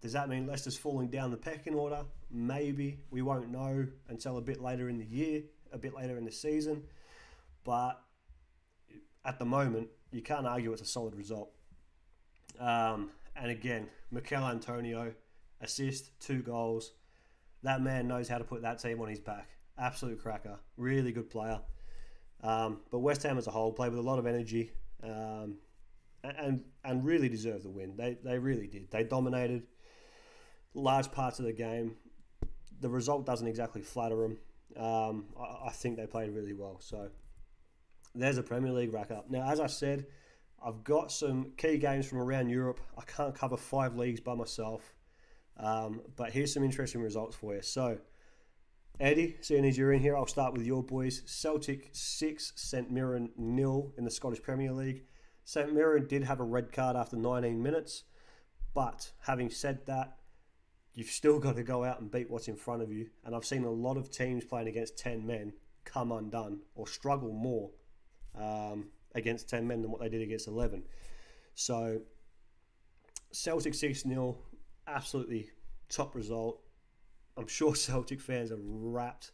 does that mean Leicester's falling down the pecking order? Maybe. We won't know until a bit later in the year, a bit later in the season. But at the moment, you can't argue it's a solid result. And again, Mikel Antonio, assist, 2 goals. That man knows how to put that team on his back. Absolute cracker. Really good player. But West Ham as a whole played with a lot of energy and really deserved the win. They really did. They dominated large parts of the game. The result doesn't exactly flatter them. I think they played really well. So there's a Premier League rack up. Now, as I said, I've got some key games from around Europe. I can't cover 5 leagues by myself. But here's some interesting results for you. So, Eddie, seeing as you're in here, I'll start with your boys. Celtic 6, St Mirren 0 in the Scottish Premier League. St Mirren did have a red card after 19 minutes. But having said that, you've still got to go out and beat what's in front of you. And I've seen a lot of teams playing against 10 men come undone or struggle more against 10 men than what they did against 11. So, Celtic 6-0, absolutely top result. I'm sure Celtic fans are rapt.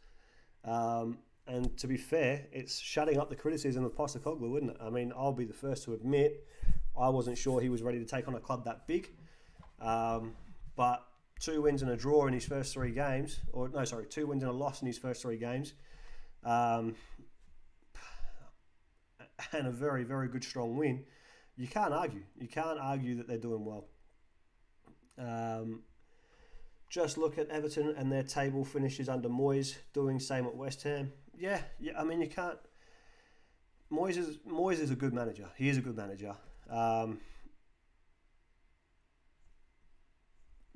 And to be fair, it's shutting up the criticism of Postecoglou, isn't it? I mean, I'll be the first to admit I wasn't sure he was ready to take on a club that big. But 2 wins and a draw in his first 3 games. 2 wins and a loss in his first 3 games. And a very, very good, strong win. You can't argue. You can't argue that they're doing well. Just look at Everton and their table finishes under Moyes, doing same at West Ham. Yeah, I mean, you can't... Moyes is a good manager. He is a good manager.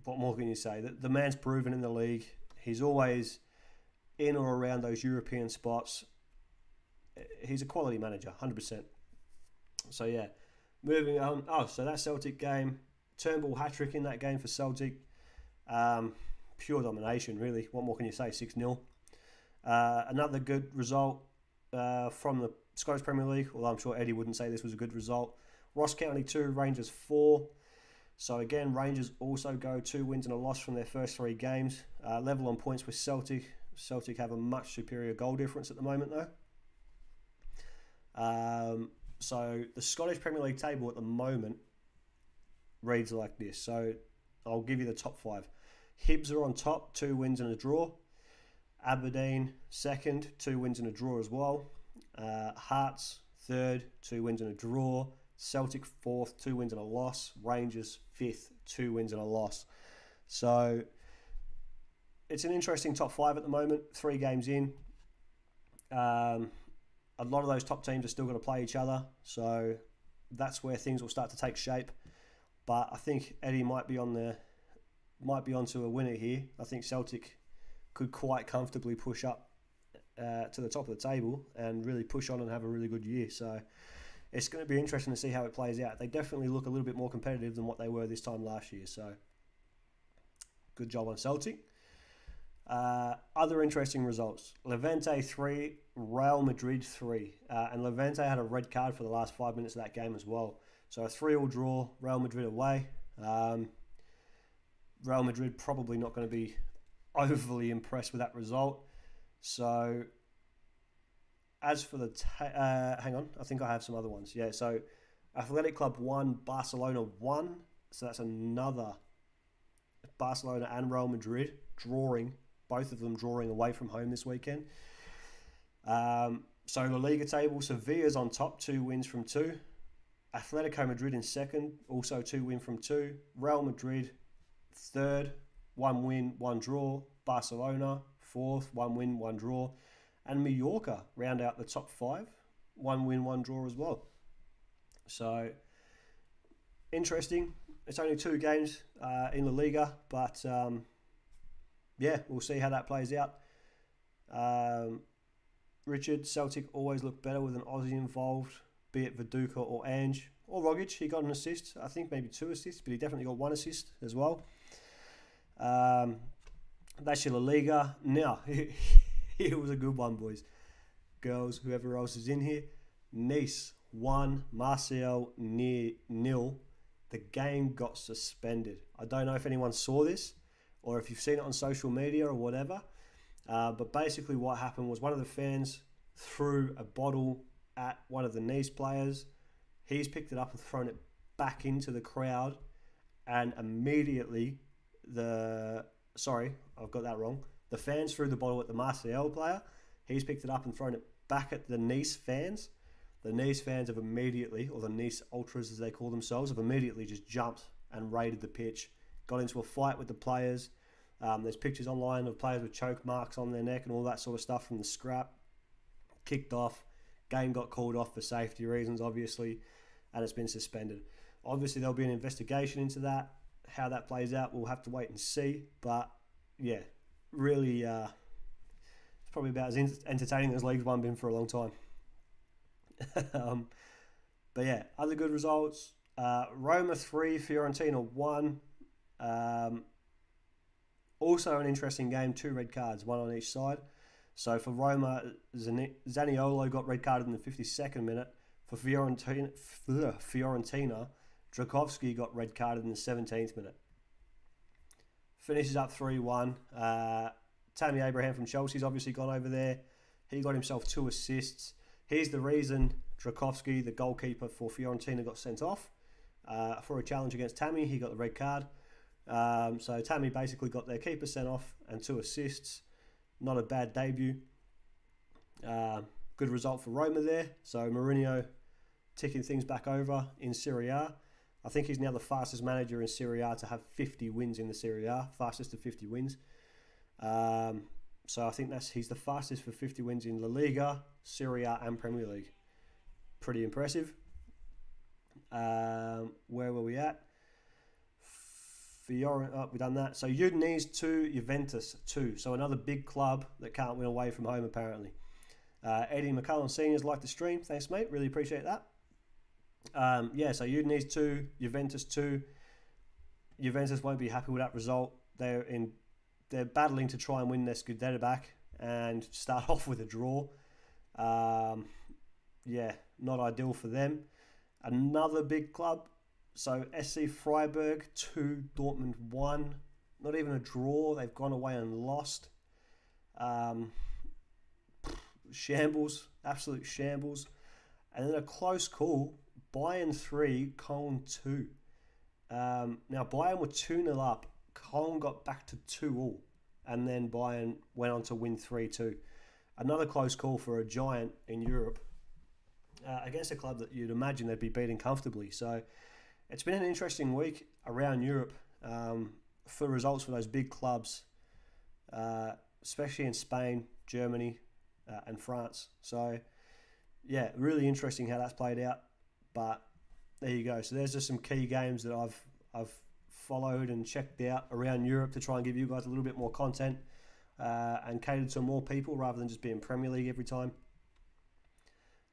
What more can you say? The man's proven in the league. He's always in or around those European spots. He's a quality manager, 100%. So, yeah. Moving on. Oh, so that Celtic game. Turnbull hat-trick in that game for Celtic. Pure domination, really. What more can you say? 6-0. Another good result from the Scottish Premier League, although I'm sure Eddie wouldn't say this was a good result. Ross County 2, Rangers 4. So again, Rangers also go 2 wins and a loss from their first 3 games. Level on points with Celtic. Celtic have a much superior goal difference at the moment, though. So the Scottish Premier League table at the moment reads like this. So I'll give you the top 5. Hibs are on top, 2 wins and a draw. Aberdeen, second, 2 wins and a draw as well. Hearts, third, 2 wins and a draw. Celtic, fourth, 2 wins and a loss. Rangers, fifth, 2 wins and a loss. So it's an interesting top 5 at the moment, 3 games in. A lot of those top teams are still going to play each other, so that's where things will start to take shape. But I think Eddie might be onto a winner here. I think Celtic could quite comfortably push up to the top of the table and really push on and have a really good year. So it's going to be interesting to see how it plays out. They definitely look a little bit more competitive than what they were this time last year. So good job on Celtic. Other interesting results. Levante 3, Real Madrid 3. And Levante had a red card for the last 5 minutes of that game as well. So a 3-3 draw, Real Madrid away. Real Madrid probably not going to be overly impressed with that result. So as for the... hang on, I think I have some other ones. Yeah, so Athletic Club 1, Barcelona 1. So that's another Barcelona and Real Madrid drawing. Both of them drawing away from home this weekend. So La Liga table, Sevilla's on top, 2 wins from 2. Atletico Madrid in second, also 2 wins from 2. Real Madrid third, 1 win, 1 draw. Barcelona fourth, 1 win, 1 draw. And Mallorca round out the top 5, 1 win, 1 draw as well. So interesting. It's only 2 games in La Liga, but yeah, we'll see how that plays out. Richard, Celtic always look better with an Aussie involved, be it Viduka or Ange or Rogic. He got an assist, I think maybe 2 assists, but he definitely got 1 assist as well. That's your La Liga. Now, here was a good one, boys. Girls, whoever else is in here. Nice 1, Marseille 0. The game got suspended. I don't know if anyone saw this or if you've seen it on social media or whatever. But basically what happened was one of the fans threw a bottle at one of the Nice players. He's picked it up and thrown it back into the crowd. And immediately I've got that wrong. The fans threw the bottle at the Marseille player. He's picked it up and thrown it back at the Nice fans. The Nice fans have immediately, or the Nice Ultras as they call themselves, have immediately just jumped and raided the pitch. Got into a fight with the players. There's pictures online of players with choke marks on their neck and all that sort of stuff from the scrap. Kicked off. Game got called off for safety reasons, obviously, and it's been suspended. Obviously, there'll be an investigation into that. How that plays out, we'll have to wait and see. But, yeah, really, it's probably about as entertaining as League One been for a long time. But, yeah, other good results. Roma 3, Fiorentina 1. Also an interesting game, 2 red cards, 1 on each side. So for Roma, Zaniolo got red carded in the 52nd minute. For Fiorentina, Drakovski got red carded in the 17th minute. Finishes up 3-1. Tammy Abraham from Chelsea's obviously gone over there. He got himself 2 assists. Here's the reason Drakovski, the goalkeeper for Fiorentina, got sent off. For a challenge against Tammy, he got the red card. So Tammy basically got their keeper sent off and 2 assists. Not a bad debut. Good result for Roma there. So Mourinho ticking things back over in Serie A. I think he's now the fastest manager in Serie A to have 50 wins in the Serie A. Fastest to 50 wins. So I think he's the fastest for 50 wins in La Liga, Serie A and Premier League. Pretty impressive. Where were we at? We've done that. So Udinese 2, Juventus 2. So another big club that can't win away from home, apparently. Eddie McCullum Senior's liked the stream. Thanks, mate. Really appreciate that. So Udinese 2, Juventus 2. Juventus won't be happy with that result. They're battling to try and win their Scudetto back and start off with a draw. Not ideal for them. Another big club. So SC Freiburg 2, Dortmund 1. Not even a draw. They've gone away and lost. Shambles. Absolute shambles. And then a close call. Bayern 3, Cologne 2. Now Bayern were 2-0 up. Cologne got back to 2-2. and then Bayern went on to win 3-2. Another close call for a giant in Europe against a club that you'd imagine they'd be beating comfortably. So it's been an interesting week around Europe for results for those big clubs, especially in Spain, Germany, and France. So yeah, really interesting how that's played out. But there you go. So there's just some key games that I've followed and checked out around Europe to try and give you guys a little bit more content and cater to more people rather than just being Premier League every time.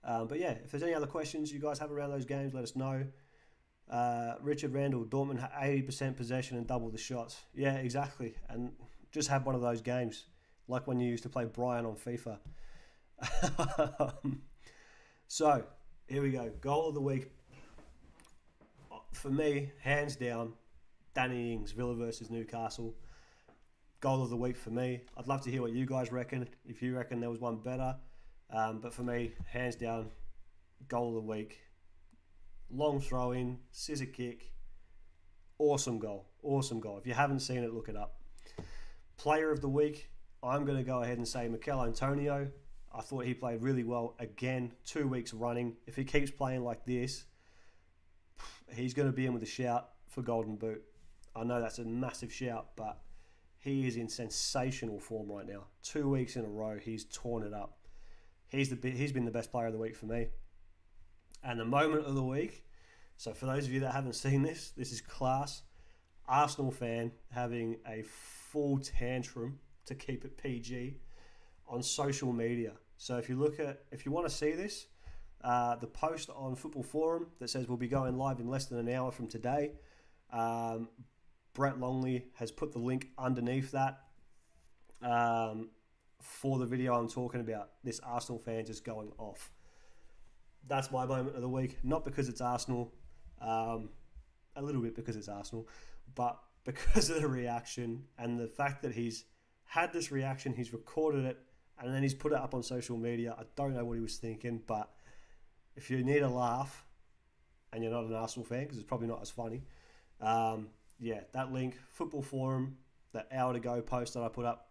But yeah, if there's any other questions you guys have around those games, let us know. Richard Randall, Dortmund had 80% possession and double the shots. Yeah, exactly. And just had one of those games, like when you used to play Brian on FIFA. So, here we go. Goal of the week. For me, hands down, Danny Ings, Villa versus Newcastle. Goal of the week for me. I'd love to hear what you guys reckon, if you reckon there was one better. But for me, hands down, goal of the week. Long throw in, scissor kick. Awesome goal. Awesome goal. If you haven't seen it, look it up. Player of the week, I'm going to go ahead and say Mikel Antonio. I thought he played really well again, 2 weeks running. If he keeps playing like this, he's going to be in with a shout for Golden Boot. I know that's a massive shout, but he is in sensational form right now. 2 weeks in a row, he's torn it up. He's been the best player of the week for me. And the moment of the week, so for those of you that haven't seen this is class. Arsenal fan having a full tantrum, to keep it PG, on social media. So if you want to see this, the post on Football Forum that says we'll be going live in less than an hour from today, Brett Longley has put the link underneath that for the video I'm talking about. This Arsenal fan just going off. That's my moment of the week. Not because it's Arsenal, a little bit because it's Arsenal, but because of the reaction and the fact that he's had this reaction, he's recorded it, and then he's put it up on social media. I don't know what he was thinking, but if you need a laugh and you're not an Arsenal fan, because it's probably not as funny, yeah, that link, Football Forum, that hour to go post that I put up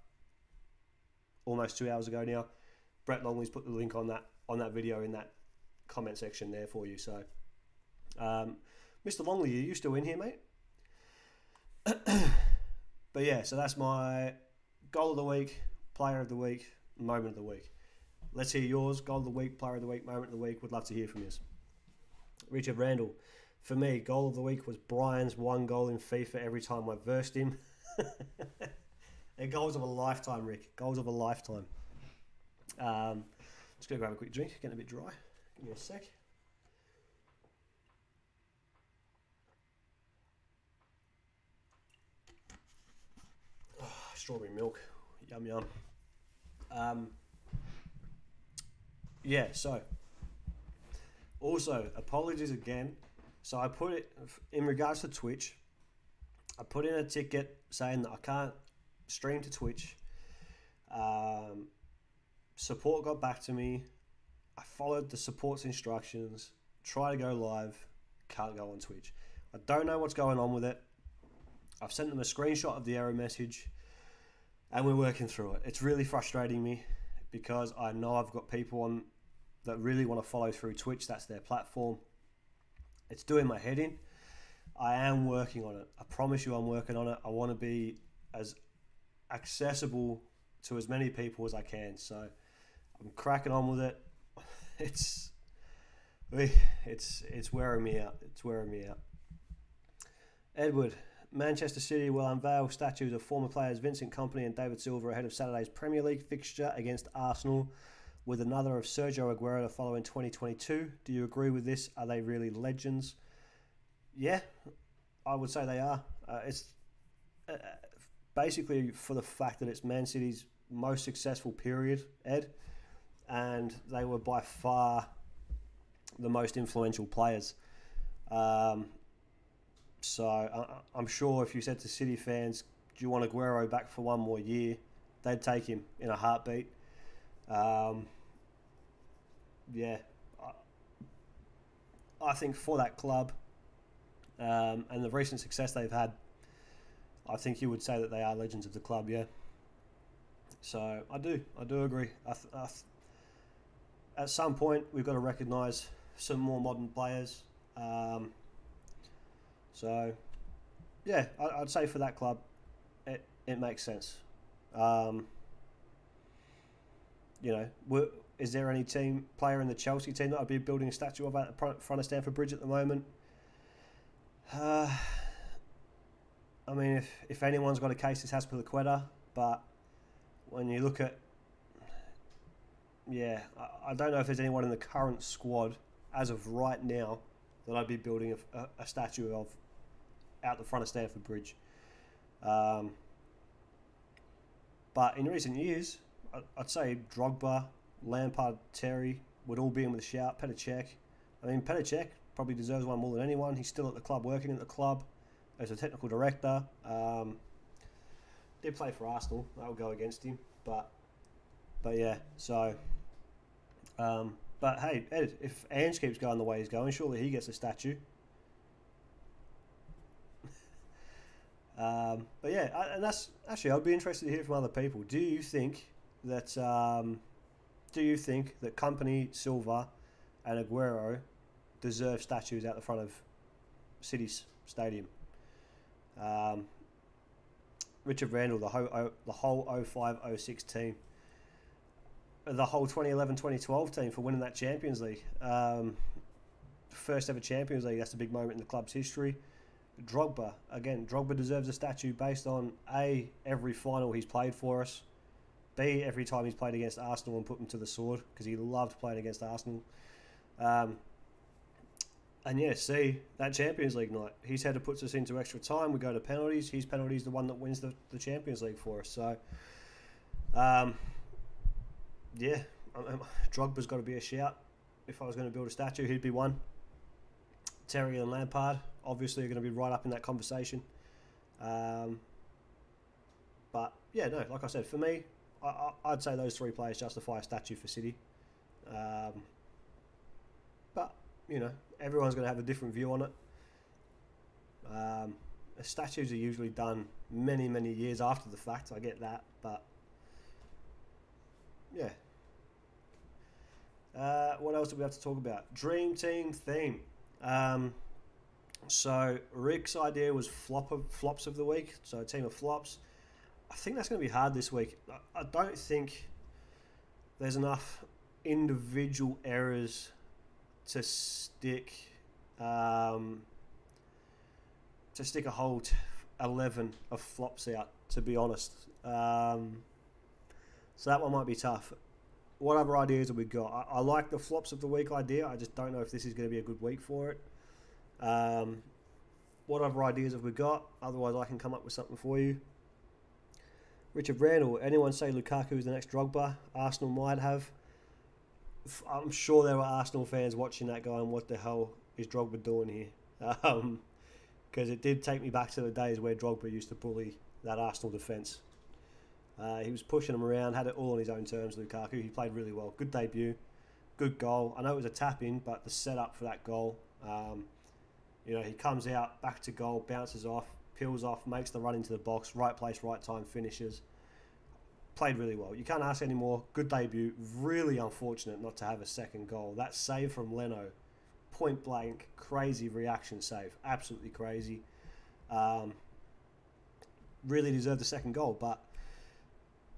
almost 2 hours ago now, Brett Longley's put the link on that video in that comment section there for you. So, Mr. Longley, are you still in here, mate? But yeah, so that's my goal of the week, player of the week, moment of the week. Let's hear yours. Goal of the week, player of the week, moment of the week. Would love to hear from you. Richard Randall. For me, goal of the week was Brian's one goal in FIFA every time I versed him. They're goals of a lifetime, Rick. Goals of a lifetime. Just going to grab a quick drink. Getting a bit dry. Give me a sec. Oh, strawberry milk. Yum, yum. Yeah, so also apologies again. So I put it in regards to Twitch. I put in a ticket saying that I can't stream to Twitch. Support got back to me. I followed the support's instructions. Try to go live. Can't go on Twitch. I don't know what's going on with it. I've sent them a screenshot of the error message, and we're working through it. It's really frustrating me because I know I've got people on that really want to follow through Twitch. That's their platform. It's doing my head in. I am working on it. I promise you I'm working on it. I want to be as accessible to as many people as I can. So I'm cracking on with it. It's wearing me out. It's wearing me out. Edward, Manchester City will unveil statues of former players Vincent Kompany and David Silva ahead of Saturday's Premier League fixture against Arsenal, with another of Sergio Aguero to follow in 2022. Do you agree with this? Are they really legends? Yeah, I would say they are. It's basically for the fact that it's Man City's most successful period, Ed, and they were by far the most influential players. So I'm sure if you said to City fans, do you want Aguero back for one more year, they'd take him in a heartbeat. Yeah, I think for that club and the recent success they've had, I think you would say that they are legends of the club, yeah. So I do agree. At some point, we've got to recognise some more modern players. So yeah, I'd say for that club, it makes sense. Um, is there any player in the Chelsea team that I'd be building a statue of at the front of Stamford Bridge at the moment? I mean, if anyone's got a case, it's Azpilicueta, but when you look at, I don't know if there's anyone in the current squad as of right now that I'd be building a statue of out the front of Stamford Bridge. But in recent years, I'd say Drogba, Lampard, Terry would all be in with a shout. Petr Cech. I mean, Petr Cech probably deserves one more than anyone. He's still at the club, working at the club as a technical director. Did play for Arsenal. That will go against him. But yeah, so... but hey, Ed, if Ange keeps going the way he's going, surely he gets a statue. But yeah, and that's actually, I'd be interested to hear from other people. Do you think that Company, Silva, and Aguero deserve statues out the front of City's stadium? Richard Randall, the whole 05-06 team, the whole 2011-2012 team for winning that Champions League, first ever Champions League. That's a big moment in the club's history. Drogba deserves a statue based on A, every final he's played for us, B, every time he's played against Arsenal and put him to the sword because he loved playing against Arsenal, and yeah, C, that Champions League night, his header puts us into extra time, we go to penalties, his penalty is the one that wins the Champions League for us. So Drogba's got to be a shout. If I was going to build a statue, he'd be one. Terry and Lampard obviously are going to be right up in that conversation. But yeah, no, like I said, for me, I'd say those three players justify a statue for City. But, everyone's going to have a different view on it. Statues are usually done many, many years after the fact. I get that, but yeah. What else do we have to talk about? Dream Team theme. So Rick's idea was flops of the week. So a team of flops. I think that's going to be hard this week. I don't think there's enough individual errors to stick a whole 11 of flops out, to be honest. So that one might be tough. What other ideas have we got? I like the flops of the week idea. I just don't know if this is going to be a good week for it. What other ideas have we got? Otherwise, I can come up with something for you. Richard Randall, anyone say Lukaku is the next Drogba? Arsenal might have. I'm sure there were Arsenal fans watching that going, what the hell is Drogba doing here? Because it did take me back to the days where Drogba used to bully that Arsenal defence. He was pushing him around, had it all on his own terms, Lukaku. He played really well. Good debut, good goal. I know it was a tap-in, but the setup for that goal, he comes out, back to goal, bounces off, peels off, makes the run into the box, right place, right time, finishes. Played really well. You can't ask any more. Good debut. Really unfortunate not to have a second goal. That save from Leno, point blank, crazy reaction save. Absolutely crazy. Really deserved the second goal, but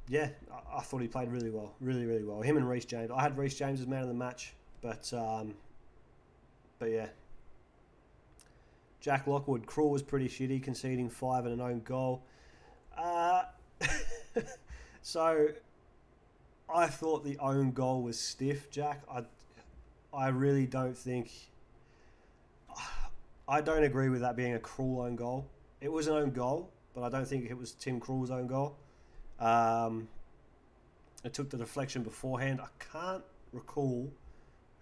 yeah, I thought he played really well. Really, really well. Him and Reece James. I had Reece James as man of the match, but yeah. Jack Lockwood, Krul was pretty shitty, conceding 5 and an own goal. So I thought the own goal was stiff, Jack. I really don't think... I don't agree with that being a Krul own goal. It was an own goal, but I don't think it was Tim Krul's own goal. It took the deflection beforehand. I can't recall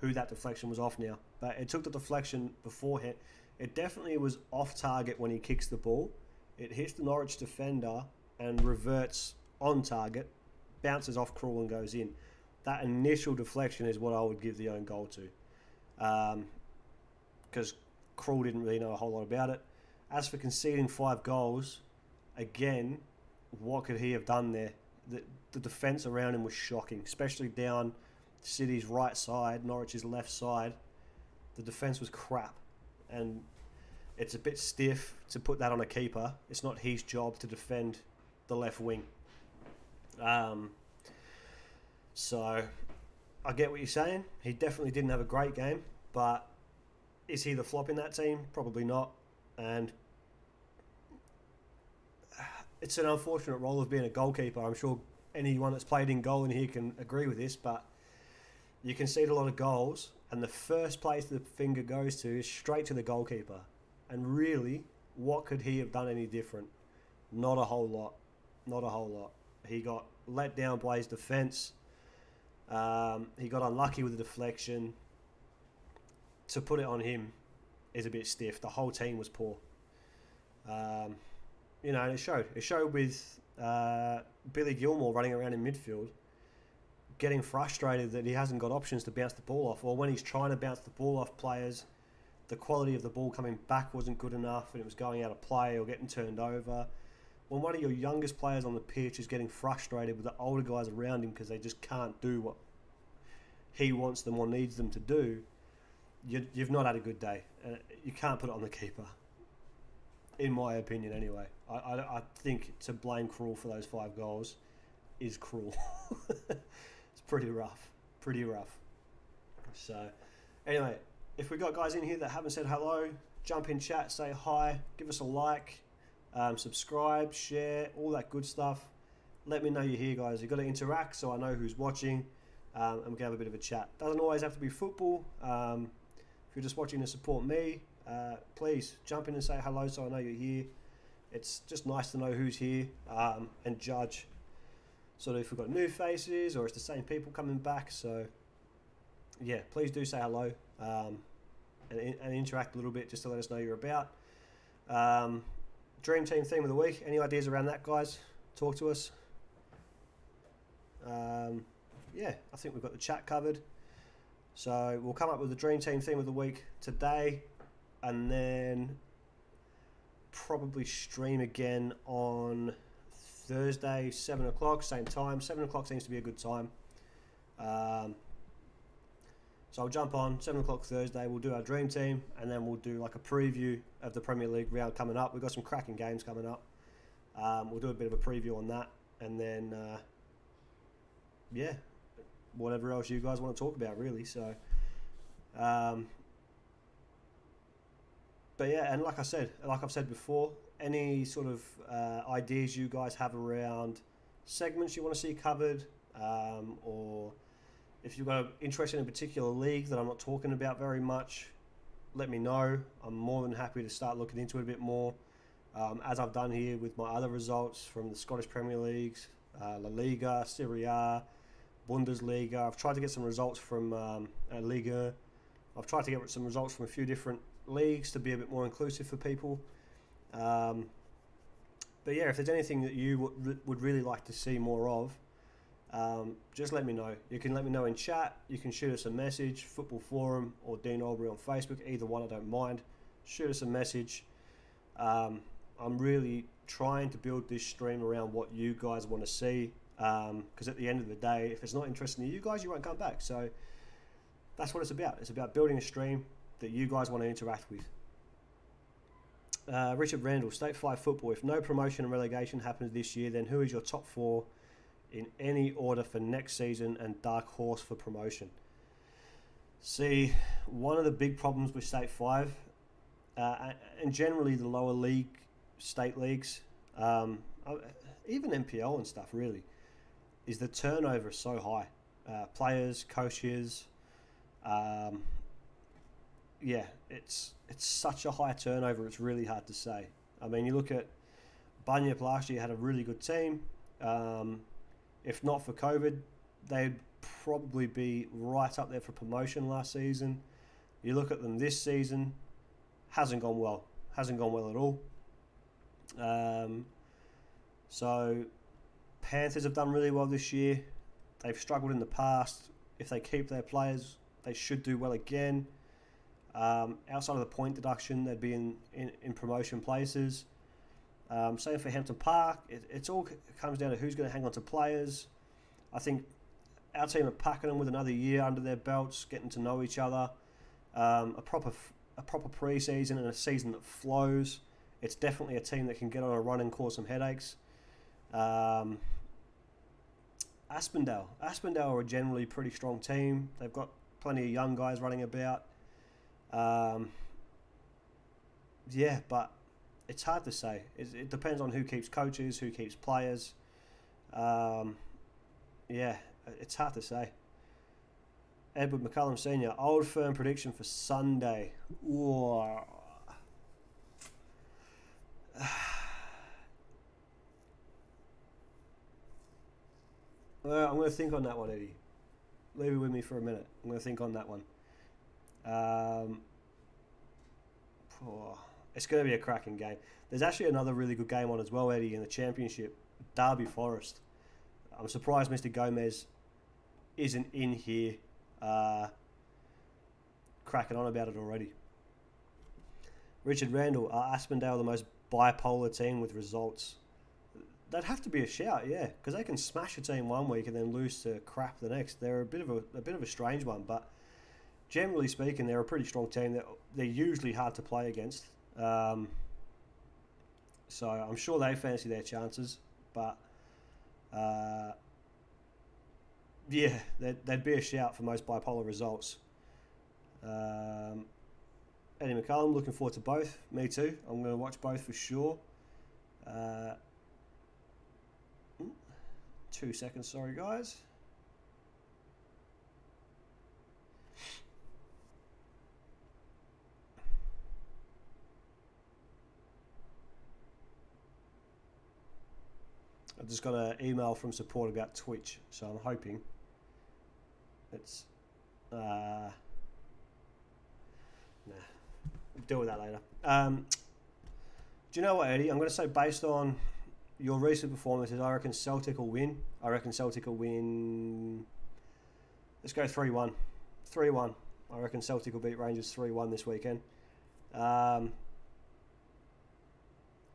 who that deflection was off now, but it took the deflection beforehand. It definitely was off target when he kicks the ball. It hits the Norwich defender and reverts on target, bounces off Krul and goes in. That initial deflection is what I would give the own goal to, because Krul didn't really know a whole lot about it. As for conceding 5 goals, again, what could he have done there? the defence around him was shocking, especially down City's right side, Norwich's left side. The defence was crap, and it's a bit stiff to put that on a keeper. It's not his job to defend the left wing. So I get what you're saying. He definitely didn't have a great game, but is he the flop in that team? Probably not. And it's an unfortunate role of being a goalkeeper. I'm sure anyone that's played in goal in here can agree with this, but you concede a lot of goals, and the first place the finger goes to is straight to the goalkeeper. And really, what could he have done any different? Not a whole lot. Not a whole lot. He got let down by his defence. He got unlucky with the deflection. To put it on him is a bit stiff. The whole team was poor. And it showed. It showed with Billy Gilmore running around in midfield, getting frustrated that he hasn't got options to bounce the ball off, or when he's trying to bounce the ball off players, the quality of the ball coming back wasn't good enough and it was going out of play or getting turned over. When one of your youngest players on the pitch is getting frustrated with the older guys around him because they just can't do what he wants them or needs them to do, you've not had a good day. You can't put it on the keeper, in my opinion anyway. I think to blame Krul for those 5 goals is cruel. It's pretty rough. So, anyway, if we got guys in here that haven't said hello, jump in chat, say hi, give us a like, subscribe, share, all that good stuff. Let me know you're here, guys. You've got to interact so I know who's watching, and we can have a bit of a chat. Doesn't always have to be football. If you're just watching to support me, please jump in and say hello so I know you're here. It's just nice to know who's here, and judge sort of if we've got new faces or it's the same people coming back. So yeah, please do say hello, and interact a little bit just to let us know you're about. Dream team theme of the week. Any ideas around that, guys? Talk to us. Yeah, I think we've got the chat covered. So we'll come up with the dream team theme of the week today, and then probably stream again on Thursday, 7 o'clock, same time. 7 o'clock seems to be a good time. So I'll jump on 7 o'clock Thursday. We'll do our dream team, and then we'll do like a preview of the Premier League round coming up. We've got some cracking games coming up. We'll do a bit of a preview on that, and then yeah, whatever else you guys want to talk about, really. So, but yeah, and like I've said before, any sort of ideas you guys have around segments you want to see covered, or if you've got an interest in a particular league that I'm not talking about very much, let me know. I'm more than happy to start looking into it a bit more, as I've done here with my other results from the Scottish Premier Leagues, La Liga, Serie A, Bundesliga. I've tried to get some results from Liga. I've tried to get some results from a few different leagues to be a bit more inclusive for people. But yeah, if there's anything that you would really like to see more of, just let me know. You can let me know in chat. You can shoot us a message, Football Forum or Dean Aubrey on Facebook. Either one, I don't mind. Shoot us a message. I'm really trying to build this stream around what you guys want to see, because at the end of the day, if it's not interesting to you guys, you won't come back. So that's what it's about. It's about building a stream that you guys want to interact with. Richard Randall, State 5 football. If no promotion and relegation happens this year, then who is your top 4 in any order for next season and dark horse for promotion? See, one of the big problems with State 5, and generally the lower league, state leagues, even NPL and stuff really, is the turnover is so high. Players, coaches, yeah, it's such a high turnover, it's really hard to say. I mean, you look at Bunyip last year, had a really good team. If not for COVID, they'd probably be right up there for promotion last season. You look at them this season, hasn't gone well at all. So Panthers have done really well this year. They've struggled in the past. If they keep their players, they should do well again. Outside of the point deduction, they'd be in promotion places. Same for Hampton Park. It all comes down to who's going to hang on to players. I think our team are packing them with another year under their belts, getting to know each other. A proper pre-season and a season that flows. It's definitely a team that can get on a run and cause some headaches. Aspendale are a generally pretty strong team. They've got plenty of young guys running about. Yeah, but it's hard to say. It depends on who keeps coaches, who keeps players. Yeah, it's hard to say. Edward McCullum Sr., Old Firm prediction for Sunday. Ooh. Well, I'm going to think on that one, Eddie. Leave it with me for a minute. I'm going to think on that one. It's going to be a cracking game. There's actually another really good game on as well, Eddie, in the Championship. Derby Forest. I'm surprised Mr. Gomez isn't in here cracking on about it already. Richard Randall, are Aspendale the most bipolar team with results? They'd have to be a shout, yeah, because they can smash a team one week and then lose to crap the next. They're a bit of a strange one, but generally speaking, they're a pretty strong team. They're usually hard to play against, so I'm sure they fancy their chances. But yeah, they'd be a shout for most bipolar results. Eddie McCullum, looking forward to both. Me too. I'm going to watch both for sure. 2 seconds, sorry guys. I just got an email from support about Twitch, so I'm hoping it's nah, we'll deal with that later. Do you know what, Eddie? I'm going to say, based on your recent performances, I reckon Celtic will win. Let's go 3-1. 3-1. I reckon Celtic will beat Rangers 3-1 this weekend. And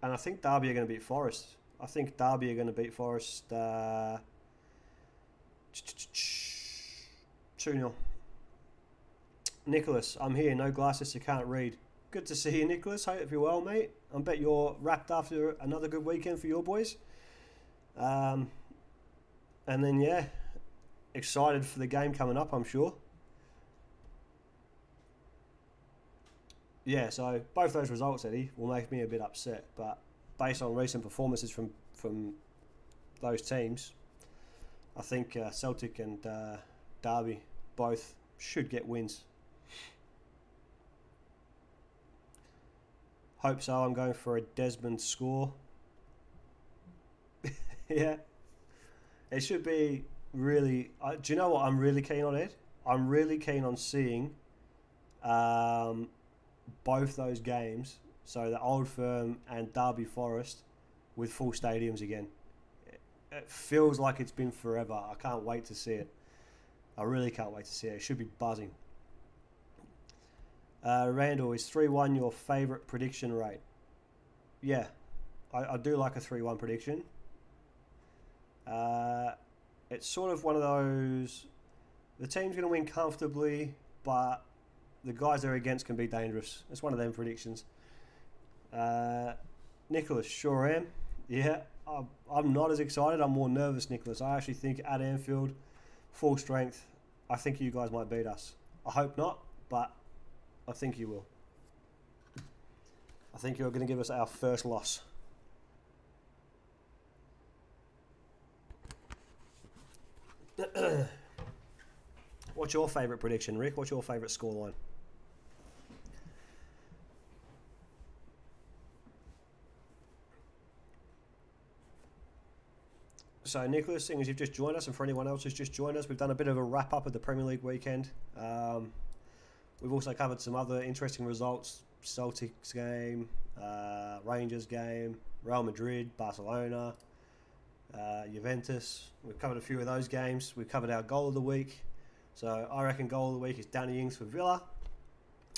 I think Derby are going to beat Forest. 2-0. Nicholas, I'm here. No glasses, you can't read. Good to see you, Nicholas. Hope you're well, mate. I bet you're wrapped after another good weekend for your boys. And then, yeah, excited for the game coming up, I'm sure. Yeah, so both those results, Eddie, will make me a bit upset. But based on recent performances from those teams, I think Celtic and Derby both should get wins. Hope so. I'm going for a Desmond score. Yeah. It should be really... do you know what I'm really keen on, Ed? I'm really keen on seeing both those games, so the Old Firm and Derby Forest, with full stadiums again. It feels like it's been forever. I can't wait to see it. I really can't wait to see it. It should be buzzing. Randall, is 3-1 your favourite prediction rate? Yeah, I do like a 3-1 prediction. It's sort of one of those, the team's going to win comfortably, but the guys they're against can be dangerous. It's one of them predictions. Nicholas, sure am. Yeah, I'm not as excited. I'm more nervous, Nicholas. I actually think at Anfield, full strength, I think you guys might beat us. I hope not, but I think you will. I think you're going to give us our first loss. What's your favourite prediction, Rick? What's your favourite scoreline? So, Nicholas, seeing as you've just joined us, and for anyone else who's just joined us, we've done a bit of a wrap-up of the Premier League weekend. We've also covered some other interesting results. Celtics game, Rangers game, Real Madrid, Barcelona, Juventus. We've covered a few of those games. We've covered our goal of the week. So I reckon goal of the week is Danny Ings for Villa.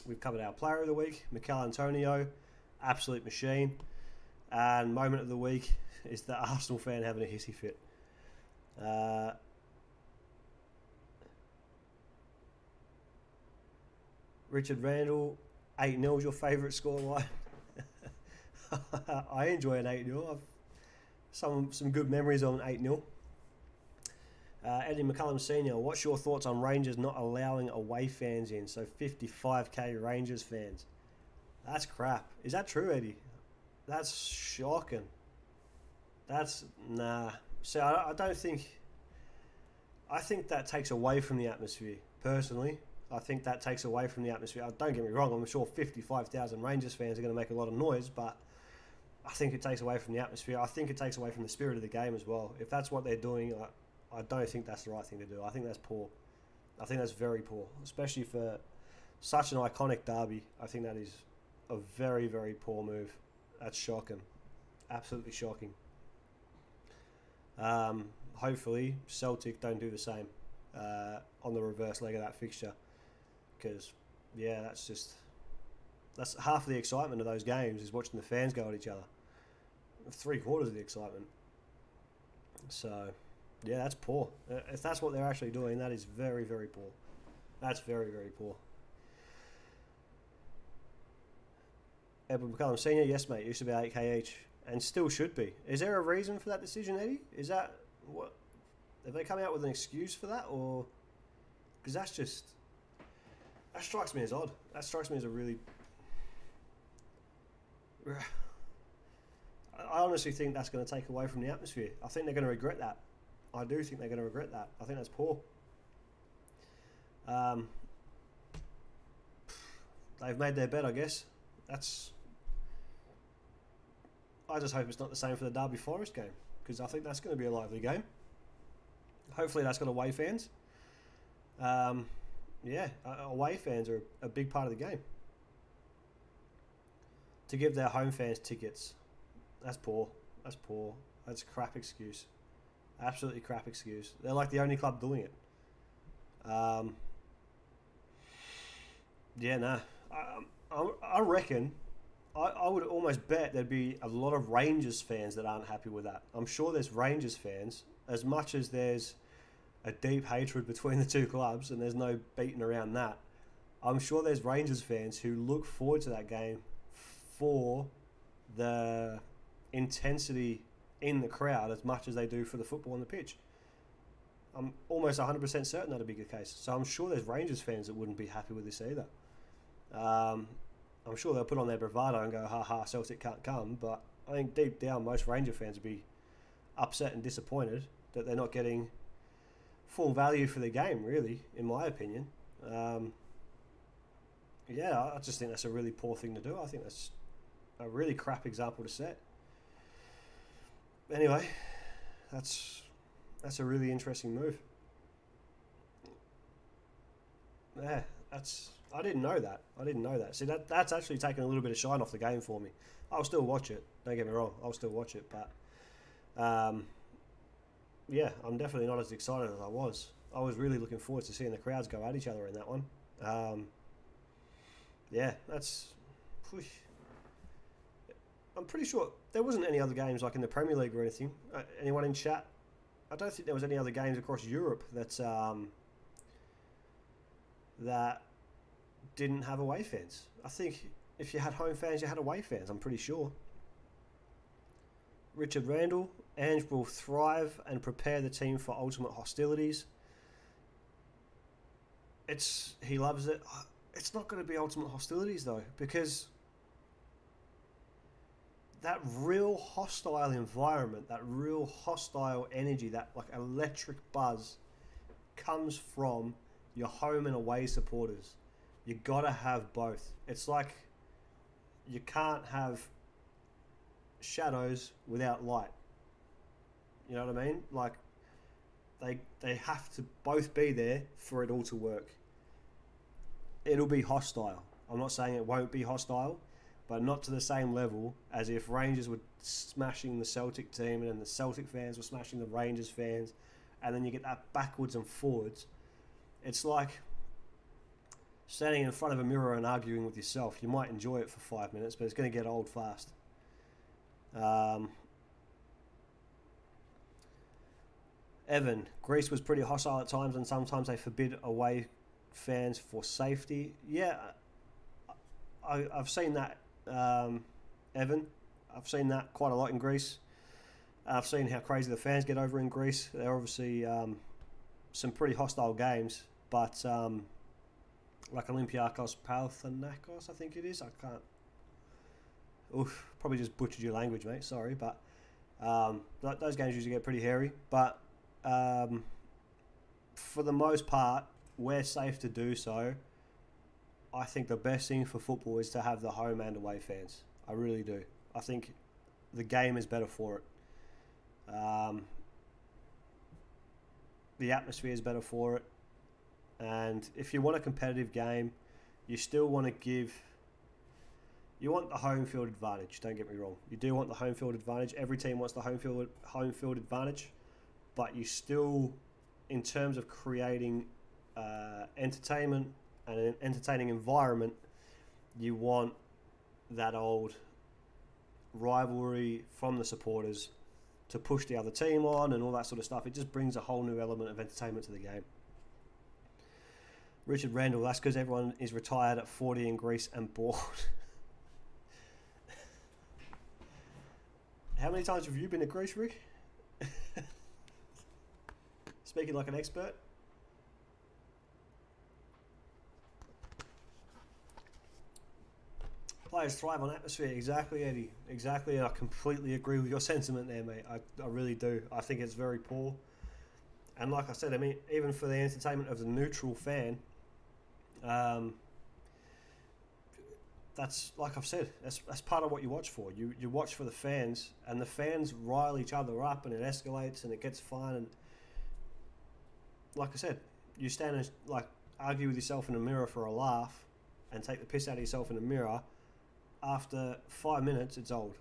We've covered our player of the week, Mikel Antonio, absolute machine. And moment of the week is the Arsenal fan having a hissy fit. Richard Randall, 8-0 is your favourite scoreline. I enjoy an 8-0. I've some good memories on 8-0. Eddie McCullum Senior, what's your thoughts on Rangers not allowing away fans in? So 55k Rangers fans. That's crap. Is that true, Eddie? That's shocking. That's nah. See, I don't think. I think that takes away from the atmosphere. Personally, I think that takes away from the atmosphere. Don't get me wrong. I'm sure 55,000 Rangers fans are going to make a lot of noise, but I think it takes away from the atmosphere. I think it takes away from the spirit of the game as well. If that's what they're doing, I don't think that's the right thing to do. I think that's poor. I think that's very poor, especially for such an iconic derby. I think that is a very, very poor move. That's shocking. Absolutely shocking. Hopefully, Celtic don't do the same on the reverse leg of that fixture. Because, yeah, that's half of the excitement of those games is watching the fans go at each other. 3/4 of the excitement. So, yeah, that's poor. If that's what they're actually doing, that is very, very poor. That's very, very poor. Edward McCullum Senior, yes, mate, used to be 8k each, and still should be. Is there a reason for that decision, Eddie? Is that what? Have they come out with an excuse for that, or because that strikes me as odd. That strikes me as a really. I honestly think that's going to take away from the atmosphere. I think they're going to regret that. I do think they're going to regret that. I think that's poor. They've made their bet, I guess. I just hope it's not the same for the Derby Forest game, because I think that's going to be a lively game. Hopefully that's got away fans. Away fans are a big part of the game. To give their home fans tickets, that's poor. That's poor. That's a crap excuse. Absolutely crap excuse. They're like the only club doing it. I reckon, I would almost bet there'd be a lot of Rangers fans that aren't happy with that. I'm sure there's Rangers fans, as much as there's a deep hatred between the two clubs and there's no beating around that. I'm sure there's Rangers fans who look forward to that game for the intensity in the crowd as much as they do for the football on the pitch. I'm almost 100% certain that'll be the case. So I'm sure there's Rangers fans that wouldn't be happy with this either. I'm sure they'll put on their bravado and go, ha ha, Celtic can't come. But I think deep down, most Ranger fans would be upset and disappointed that they're not getting full value for the game, really, in my opinion. I just think that's a really poor thing to do. I think that's a really crap example to set. Anyway, that's a really interesting move. Yeah, I didn't know that. See, that's actually taken a little bit of shine off the game for me. I'll still watch it. Don't get me wrong. I'll still watch it, but I'm definitely not as excited as I was. I was really looking forward to seeing the crowds go at each other in that one. I'm pretty sure there wasn't any other games like in the Premier League or anything. Anyone in chat? I don't think there was any other games across Europe that didn't have away fans. I think if you had home fans, you had away fans. I'm pretty sure. Richard Randall, Ange will thrive and prepare the team for ultimate hostilities. He loves it. It's not going to be ultimate hostilities though, because that real hostile environment, that real hostile energy, that like electric buzz comes from your home and away supporters. You gotta have both. It's like you can't have shadows without light. You know what I mean? Like they have to both be there for it all to work. It'll be hostile. I'm not saying it won't be hostile, but not to the same level as if Rangers were smashing the Celtic team and then the Celtic fans were smashing the Rangers fans, and then you get that backwards and forwards. It's like standing in front of a mirror and arguing with yourself. You might enjoy it for 5 minutes, but it's going to get old fast. Evan, Greece was pretty hostile at times, and sometimes they forbid away fans for safety. Yeah, I've seen that, Evan. I've seen that quite a lot in Greece. I've seen how crazy the fans get over in Greece. They're obviously some pretty hostile games, but like Olympiakos Panathinaikos, I think it is. I can't. Oof, probably just butchered your language, mate. Sorry, but those games usually get pretty hairy. But for the most part, we're safe to do so. I think the best thing for football is to have the home and away fans. I really do. I think the game is better for it. The atmosphere is better for it. And if you want a competitive game, you still want to give... You want the home field advantage, don't get me wrong. You do want the home field advantage. Every team wants the home field advantage. But you still, in terms of creating entertainment and an entertaining environment, you want that old rivalry from the supporters to push the other team on and all that sort of stuff. It just brings a whole new element of entertainment to the game. Richard Randall, that's because everyone is retired at 40 in Greece and bored. How many times have you been to Greece, Rick? Speaking like an expert. Players thrive on atmosphere. Exactly, Eddie. Exactly, and I completely agree with your sentiment there, mate. I really do. I think it's very poor. And like I said, I mean, even for the entertainment of the neutral fan, that's, like I've said, that's part of what you watch for. You watch for the fans, and the fans rile each other up, and it escalates, and it gets fun. And like I said, you stand and like argue with yourself in a mirror for a laugh, and take the piss out of yourself in a mirror. After 5 minutes, it's old.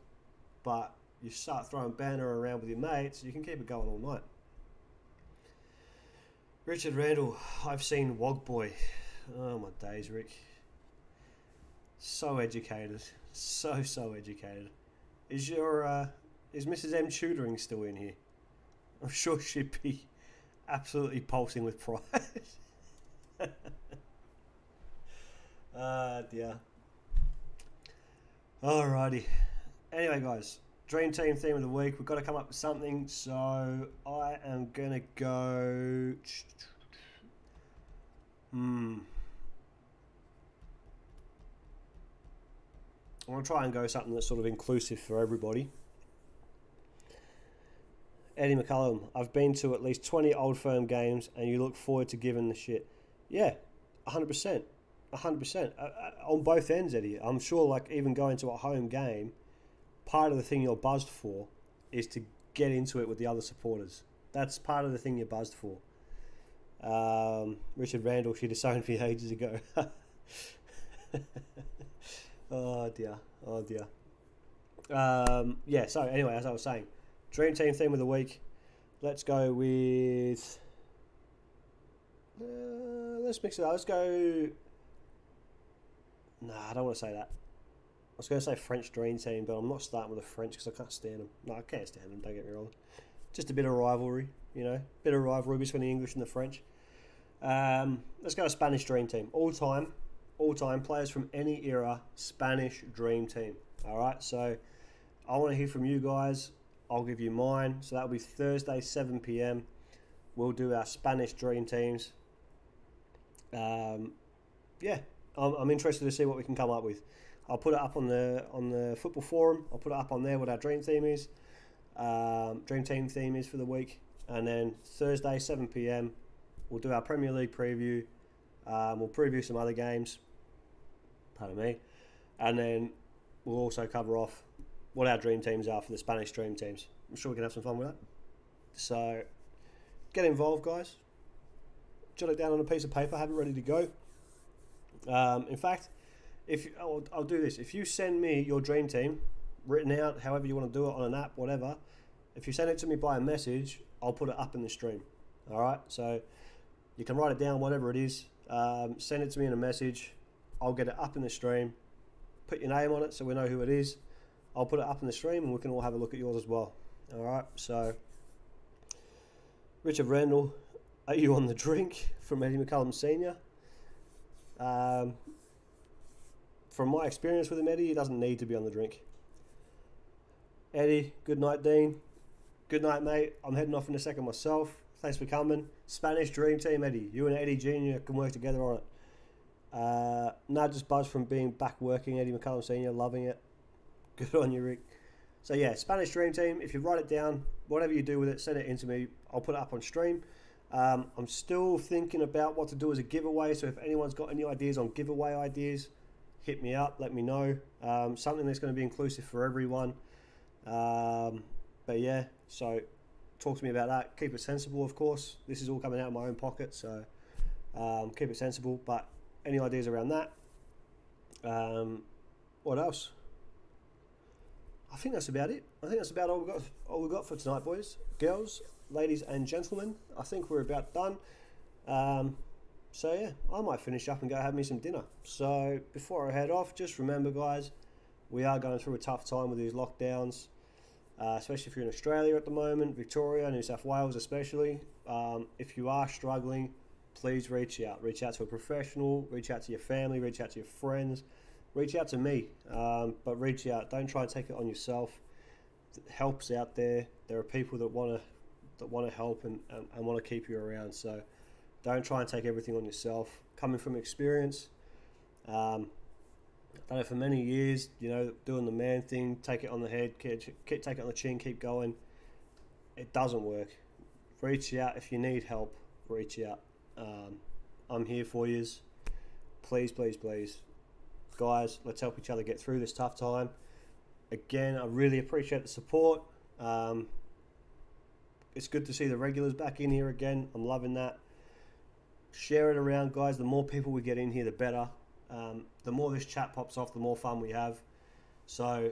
But you start throwing banter around with your mates, you can keep it going all night. Richard Randall, I've seen Wogboy. Oh my days, Rick. So educated. So educated. Is Mrs. M tutoring still in here? I'm sure she'd be absolutely pulsing with pride. Dear. Alrighty. Anyway, guys, Dream Team theme of the week. We've got to come up with something, so I am going to go... I want to try and go something that's sort of inclusive for everybody. Eddie McCullum, I've been to at least 20 Old Firm games and you look forward to giving the shit. Yeah, 100%. 100%. On both ends, Eddie. I'm sure, like, even going to a home game, part of the thing you're buzzed for is to get into it with the other supporters. That's part of the thing you're buzzed for. Richard Randall, she disowned me ages ago. Oh dear. Yeah, so anyway, as I was saying, Dream Team theme of the week. Let's go with... let's mix it up. Let's go... Nah, I don't want to say that. I was going to say French Dream Team, but I'm not starting with the French because I can't stand them. No, I can't stand them, don't get me wrong. Just a bit of rivalry, you know. Bit of rivalry between the English and the French. Let's go Spanish Dream Team. All time players from any era, Spanish Dream Team. Alright, so I want to hear from you guys. I'll give you mine. So that'll be Thursday, 7 p.m. We'll do our Spanish Dream Teams. Yeah, I'm interested to see what we can come up with. I'll put it up on the football forum. I'll put it up on there what our Dream Team is. Dream Team theme is for the week. And then Thursday, 7 p.m, we'll do our Premier League preview. We'll preview some other games. Pardon me. And then we'll also cover off what our dream teams are for the Spanish dream teams. I'm sure we can have some fun with that. So, get involved, guys. Jot it down on a piece of paper. Have it ready to go. In fact, I'll do this. If you send me your dream team, written out, however you want to do it on an app, whatever, if you send it to me by a message, I'll put it up in the stream. All right? So, you can write it down, whatever it is. Send it to me in a message. I'll get it up in the stream. Put your name on it so we know who it is. I'll put it up in the stream and we can all have a look at yours as well. Alright, so Richard Randall, are you on the drink? From Eddie McCullum Sr. from my experience with him, Eddie, he doesn't need to be on the drink. Eddie, good night, Dean. Good night, mate. I'm heading off in a second myself. Thanks for coming. Spanish Dream Team, Eddie. You and Eddie Jr. can work together on it. Just buzz from being back working, Eddie McCullum Sr. Loving it. Good on you, Rick. So yeah, Spanish Dream Team. If you write it down, whatever you do with it, send it in to me. I'll put it up on stream. I'm still thinking about what to do as a giveaway. So if anyone's got any ideas on giveaway ideas, hit me up. Let me know. Something that's going to be inclusive for everyone. But yeah, so talk to me about that. Keep it sensible, of course. This is all coming out of my own pocket, so keep it sensible. But any ideas around that? What else? I think that's about it. I think that's about all we got for tonight, boys, girls, ladies, and gentlemen. I think we're about done. So yeah, I might finish up and go have me some dinner. So before I head off, just remember, guys, we are going through a tough time with these lockdowns. Especially if you're in Australia at the moment, Victoria, New South Wales especially. If you are struggling, please reach out. Reach out to a professional, reach out to your family, reach out to your friends, reach out to me. But reach out. Don't try and take it on yourself. Help's out there. There are people that want to help and want to keep you around. So don't try and take everything on yourself. Coming from experience, done it for many years, doing the man thing, take it on the head, take it on the chin, keep going. It doesn't work. Reach out if you need help. Reach out. I'm here for yous. Please, please, please. Guys, let's help each other get through this tough time. Again, I really appreciate the support. It's good to see the regulars back in here again. I'm loving that. Share it around, guys. The more people we get in here, the better. The more this chat pops off, the more fun we have. So,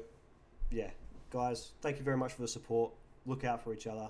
yeah, guys, thank you very much for the support. Look out for each other.